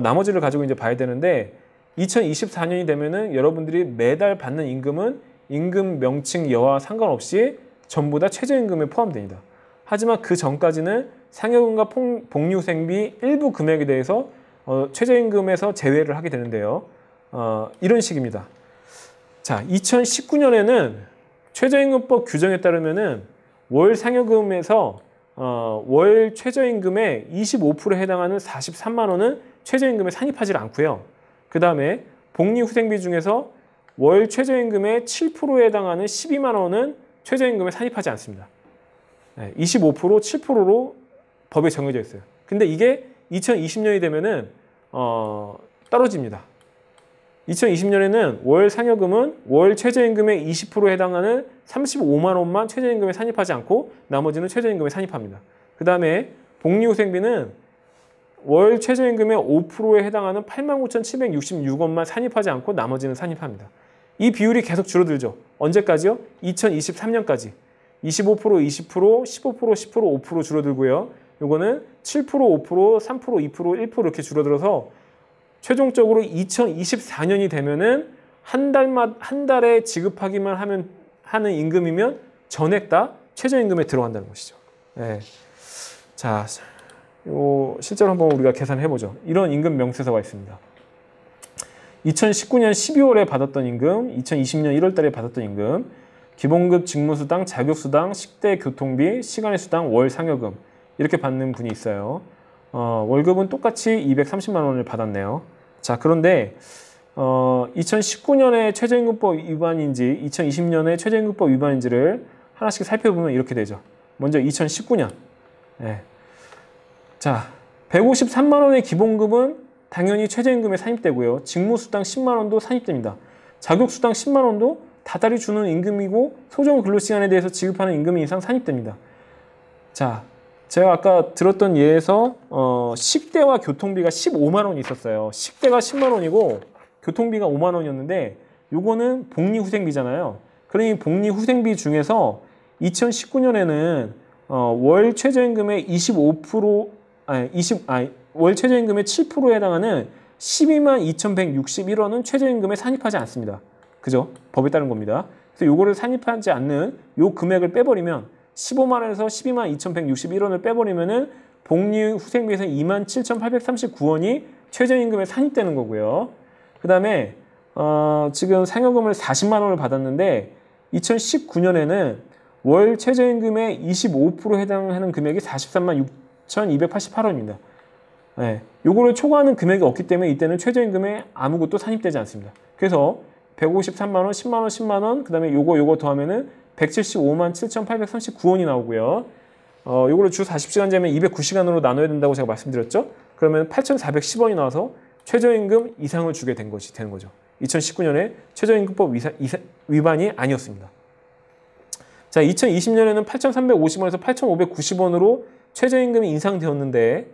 나머지를 가지고 이제 봐야 되는데 2024년이 되면은 여러분들이 매달 받는 임금은 임금 명칭 여와 상관없이 전부 다 최저임금에 포함됩니다. 하지만 그 전까지는 상여금과 복리후생비 일부 금액에 대해서 최저임금에서 제외를 하게 되는데요. 이런 식입니다. 자, 2019년에는 최저임금법 규정에 따르면은 월 상여금에서 월 최저임금의 25%에 해당하는 43만 원은 최저임금에 산입하지 않고요. 그 다음에 복리후생비 중에서 월 최저임금의 7%에 해당하는 12만 원은 최저임금에 산입하지 않습니다. 25%, 7%로 법에 정해져 있어요. 근데 이게 2020년이 되면은 떨어집니다. 2020년에는 월 상여금은 월 최저임금의 20%에 해당하는 35만 원만 최저임금에 산입하지 않고 나머지는 최저임금에 산입합니다. 그 다음에 복리후생비는 월 최저임금의 5%에 해당하는 89,766원만 산입하지 않고 나머지는 산입합니다. 이 비율이 계속 줄어들죠. 언제까지요? 2023년까지. 25%, 20%, 15%, 10%, 5% 줄어들고요. 요거는 7%, 5%, 3%, 2%, 1% 이렇게 줄어들어서 최종적으로 2024년이 되면은 한 달에 지급하기만 하는 임금이면 전액 다 최저임금에 들어간다는 것이죠. 네. 자, 실제로 한번 우리가 계산해 보죠. 이런 임금 명세서가 있습니다. 2019년 12월에 받았던 임금, 2020년 1월 달에 받았던 임금, 기본급 직무수당, 자격수당, 식대 교통비, 시간의 수당, 월 상여금 이렇게 받는 분이 있어요. 월급은 똑같이 230만 원을 받았네요. 자, 그런데 2019년에 최저임금법 위반인지 2020년에 최저임금법 위반인지를 하나씩 살펴보면 이렇게 되죠. 먼저 2019년. 네. 자, 153만 원의 기본급은 당연히 최저임금에 산입되고요. 직무수당 10만 원도 산입됩니다. 자격수당 10만 원도 다달이 주는 임금이고 소정 근로시간에 대해서 지급하는 임금 이상 산입됩니다. 자, 제가 아까 들었던 예에서 식대와 교통비가 15만 원이 있었어요. 식대가 10만 원이고 교통비가 5만 원이었는데 요거는 복리후생비잖아요. 그러니 복리후생비 중에서 2019년에는 월 최저임금의 월 최저임금의 7%에 해당하는 12만 2,161원은 최저임금에 산입하지 않습니다. 그죠? 법에 따른 겁니다. 그래서 요거를 산입하지 않는 요 금액을 빼버리면 15만 원에서 12만 2,161원을 빼버리면은 복리후생비에서 27,839원이 최저임금에 산입되는 거고요. 그 다음에 지금 상여금을 40만 원을 받았는데 2019년에는 월 최저임금의 25%에 해당하는 금액이 43만 6,288원입니다. 네, 요거를 초과하는 금액이 없기 때문에 이때는 최저임금에 아무것도 산입되지 않습니다. 그래서 153만 원, 10만 원, 10만 원, 그 다음에 요거 더하면은 175만 7,839원이 나오고요. 요거를 주 40시간 재면 209시간으로 나눠야 된다고 제가 말씀드렸죠. 그러면 8,410원이 나와서 최저임금 이상을 주게 되는 거죠. 2019년에 최저임금법 위반이 아니었습니다. 자, 2020년에는 8,350원에서 8,590원으로 최저임금이 인상되었는데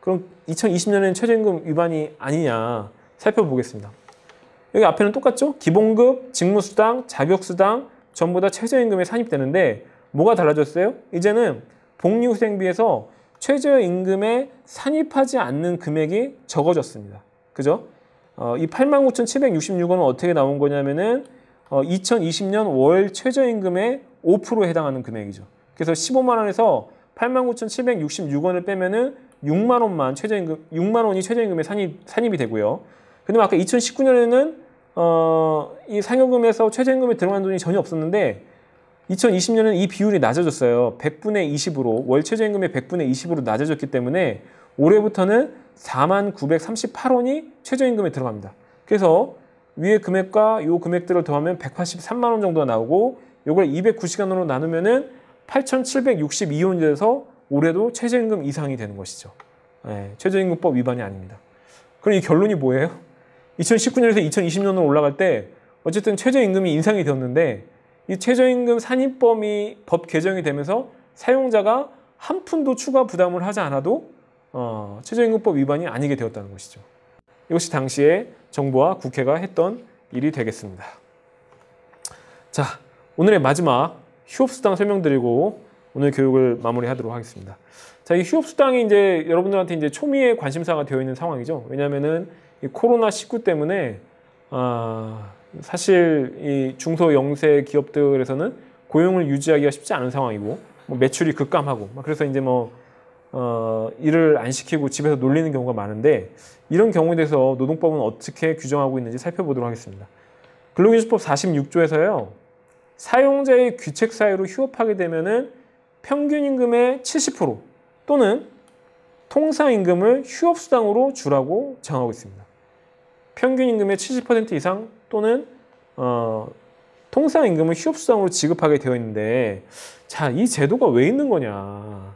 그럼 2020년에는 최저임금 위반이 아니냐 살펴보겠습니다. 여기 앞에는 똑같죠? 기본급, 직무수당, 자격수당 전부 다 최저임금에 산입되는데 뭐가 달라졌어요? 이제는 복리후생비에서 최저임금에 산입하지 않는 금액이 적어졌습니다. 그죠? 이 89,766원은 어떻게 나온 거냐면은 2020년 월 최저임금의 5%에 해당하는 금액이죠. 그래서 15만 원에서 89,766원을 빼면은 6만 원이 최저임금에 산입이 되고요. 근데 아까 2019년에는 이 상여금에서 최저임금에 들어간 돈이 전혀 없었는데 2020년에는 이 비율이 낮아졌어요. 100분의 20으로 월 최저임금의 100분의 20으로 낮아졌기 때문에 올해부터는 49,938원이 최저임금에 들어갑니다. 그래서 위의 금액과 이 금액들을 더하면 183만 원 정도가 나오고 이걸 209시간으로 나누면은 8,762원이 돼서 올해도 최저임금 이상이 되는 것이죠. 최저임금법 위반이 아닙니다. 그럼 이 결론이 뭐예요? 2019년에서 2020년으로 올라갈 때 어쨌든 최저임금이 인상이 되었는데 이 최저임금 산입범위 법 개정이 되면서 사용자가 한 푼도 추가 부담을 하지 않아도 최저임금법 위반이 아니게 되었다는 것이죠. 이것이 당시에 정부와 국회가 했던 일이 되겠습니다. 자, 오늘의 마지막 휴업수당 설명드리고 오늘 교육을 마무리하도록 하겠습니다. 자, 이 휴업수당이 이제 여러분들한테 이제 초미의 관심사가 되어 있는 상황이죠. 왜냐하면은 이 코로나19 때문에 사실 이 중소 영세 기업들에서는 고용을 유지하기가 쉽지 않은 상황이고 뭐 매출이 급감하고 그래서 이제 일을 안 시키고 집에서 놀리는 경우가 많은데 이런 경우에 대해서 노동법은 어떻게 규정하고 있는지 살펴보도록 하겠습니다. 근로기준법 46조에서요. 사용자의 귀책 사유로 휴업하게 되면은 평균 임금의 70% 또는 통상임금을 휴업수당으로 주라고 정하고 있습니다. 평균 임금의 70% 이상 또는 통상임금을 휴업수당으로 지급하게 되어 있는데 자, 이 제도가 왜 있는 거냐.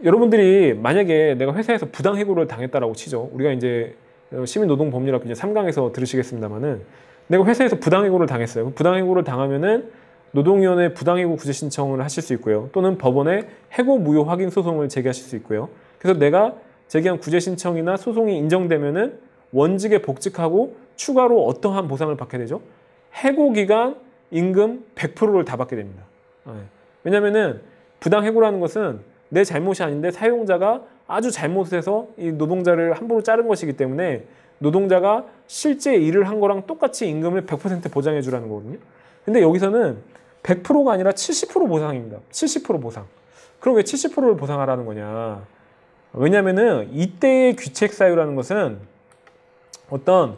여러분들이 만약에 내가 회사에서 부당해고를 당했다라고 치죠. 우리가 이제 시민노동법률학교 이제 3강에서 들으시겠습니다만은 내가 회사에서 부당해고를 당했어요. 부당해고를 당하면은 노동위원회 부당해고 구제 신청을 하실 수 있고요. 또는 법원에 해고 무효 확인 소송을 제기하실 수 있고요. 그래서 내가 제기한 구제 신청이나 소송이 인정되면은 원직에 복직하고 추가로 어떠한 보상을 받게 되죠? 해고 기간 임금 100%를 다 받게 됩니다. 왜냐면은 부당해고라는 것은 내 잘못이 아닌데 사용자가 아주 잘못해서 이 노동자를 함부로 자른 것이기 때문에 노동자가 실제 일을 한 거랑 똑같이 임금을 100% 보장해 주라는 거거든요. 근데 여기서는 100%가 아니라 70% 보상입니다. 70% 보상. 그럼 왜 70%를 보상하라는 거냐? 왜냐면은 이때의 귀책 사유라는 것은 어떤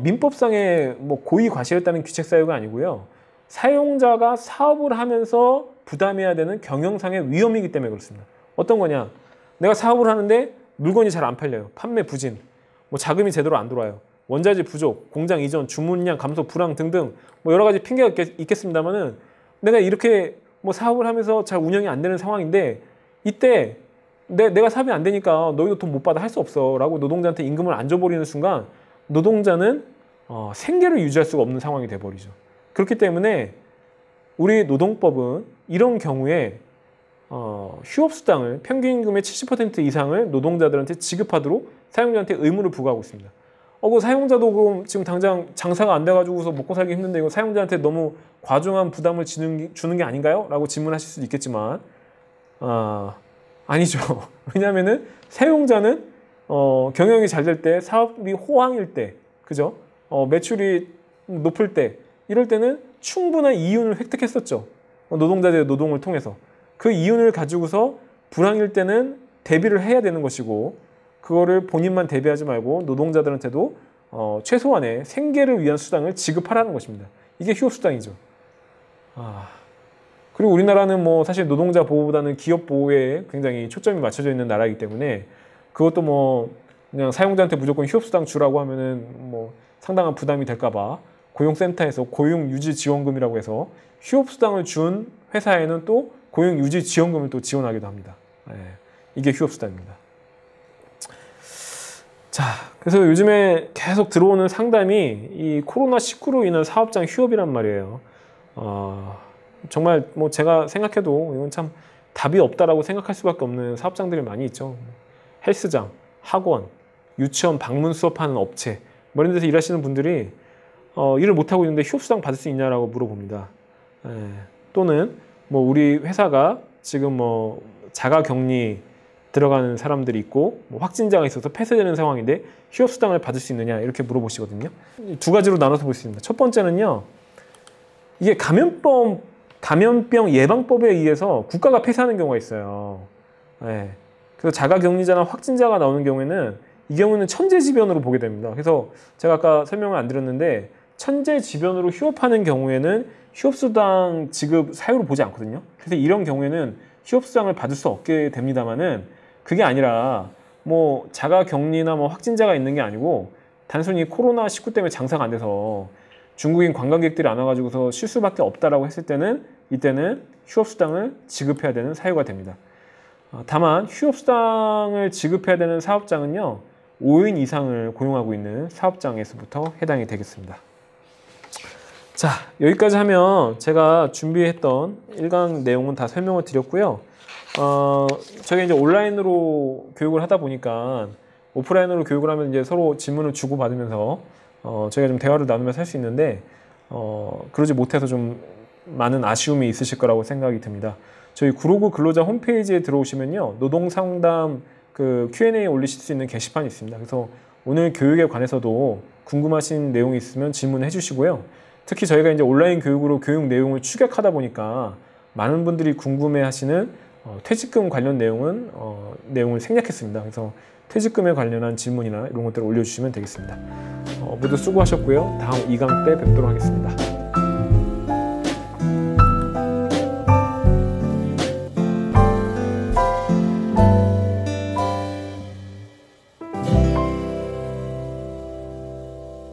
민법상의 뭐 고의 과실했다는 귀책 사유가 아니고요. 사용자가 사업을 하면서 부담해야 되는 경영상의 위험이기 때문에 그렇습니다. 어떤 거냐? 내가 사업을 하는데 물건이 잘 안 팔려요. 판매 부진, 뭐 자금이 제대로 안 들어와요. 원자재 부족, 공장 이전, 주문량 감소, 불황 등등 뭐 여러 가지 핑계가 있겠습니다만은 내가 이렇게 뭐 사업을 하면서 잘 운영이 안 되는 상황인데 이때 내가 사업이 안 되니까 너희도 돈 못 받아 할 수 없어 라고 노동자한테 임금을 안 줘버리는 순간 노동자는 생계를 유지할 수가 없는 상황이 돼버리죠. 그렇기 때문에 우리 노동법은 이런 경우에 휴업수당을 평균 임금의 70% 이상을 노동자들한테 지급하도록 사용자한테 의무를 부과하고 있습니다. 그 사용자도 그럼 지금 당장 장사가 안 돼가지고서 먹고 살기 힘든데 이거 사용자한테 너무 과중한 부담을 주는 게 아닌가요? 라고 질문하실 수도 있겠지만 아니죠. 왜냐하면은 사용자는 경영이 잘 될 때, 사업이 호황일 때, 그죠? 매출이 높을 때, 이럴 때는 충분한 이윤을 획득했었죠. 노동자들의 노동을 통해서. 그 이윤을 가지고서 불황일 때는 대비를 해야 되는 것이고 그거를 본인만 대비하지 말고 노동자들한테도 최소한의 생계를 위한 수당을 지급하라는 것입니다. 이게 휴업수당이죠. 그리고 우리나라는 뭐 사실 노동자 보호보다는 기업 보호에 굉장히 초점이 맞춰져 있는 나라이기 때문에 그것도 뭐 그냥 사용자한테 무조건 휴업수당 주라고 하면은 뭐 상당한 부담이 될까봐 고용센터에서 고용유지지원금이라고 해서 휴업수당을 준 회사에는 또 고용유지지원금을 또 지원하기도 합니다. 이게 휴업수당입니다. 자, 그래서 요즘에 계속 들어오는 상담이 이 코로나19로 인한 사업장 휴업이란 말이에요. 정말 뭐 제가 생각해도 이건 참 답이 없다라고 생각할 수밖에 없는 사업장들이 많이 있죠. 헬스장, 학원, 유치원 방문 수업하는 업체 뭐 이런 데서 일하시는 분들이 일을 못하고 있는데 휴업수당 받을 수 있냐라고 물어봅니다. 또는 뭐 우리 회사가 지금 뭐 자가격리 들어가는 사람들이 있고 뭐 확진자가 있어서 폐쇄되는 상황인데 휴업수당을 받을 수 있느냐 이렇게 물어보시거든요. 두 가지로 나눠서 볼 수 있습니다. 첫 번째는요. 이게 감염병 예방법에 의해서 국가가 폐쇄하는 경우가 있어요. 그래서 자가격리자나 확진자가 나오는 경우에는 이 경우는 천재지변으로 보게 됩니다. 그래서 제가 아까 설명을 안 드렸는데 천재지변으로 휴업하는 경우에는 휴업수당 지급 사유로 보지 않거든요. 그래서 이런 경우에는 휴업수당을 받을 수 없게 됩니다만은 그게 아니라 뭐 자가격리나 뭐 확진자가 있는 게 아니고 단순히 코로나19 때문에 장사가 안 돼서 중국인 관광객들이 안 와가지고서 쉴 수밖에 없다라고 했을 때는 이때는 휴업수당을 지급해야 되는 사유가 됩니다. 다만 휴업수당을 지급해야 되는 사업장은요, 5인 이상을 고용하고 있는 사업장에서부터 해당이 되겠습니다. 자, 여기까지 하면 제가 준비했던 1강 내용은 다 설명을 드렸고요. 저희가 이제 온라인으로 교육을 하다 보니까 오프라인으로 교육을 하면 이제 서로 질문을 주고받으면서 저희가 좀 대화를 나누면서 할 수 있는데 그러지 못해서 좀 많은 아쉬움이 있으실 거라고 생각이 듭니다. 저희 구로구 근로자 홈페이지에 들어오시면요, 노동상담 그 Q&A 올리실 수 있는 게시판이 있습니다. 그래서 오늘 교육에 관해서도 궁금하신 내용이 있으면 질문해 주시고요. 특히 저희가 이제 온라인 교육으로 교육 내용을 추격하다 보니까 많은 분들이 궁금해 하시는 퇴직금 관련 내용을 생략했습니다. 그래서 퇴직금에 관련한 질문이나 이런 것들을 올려주시면 되겠습니다. 모두 수고하셨고요. 다음 2강 때 뵙도록 하겠습니다.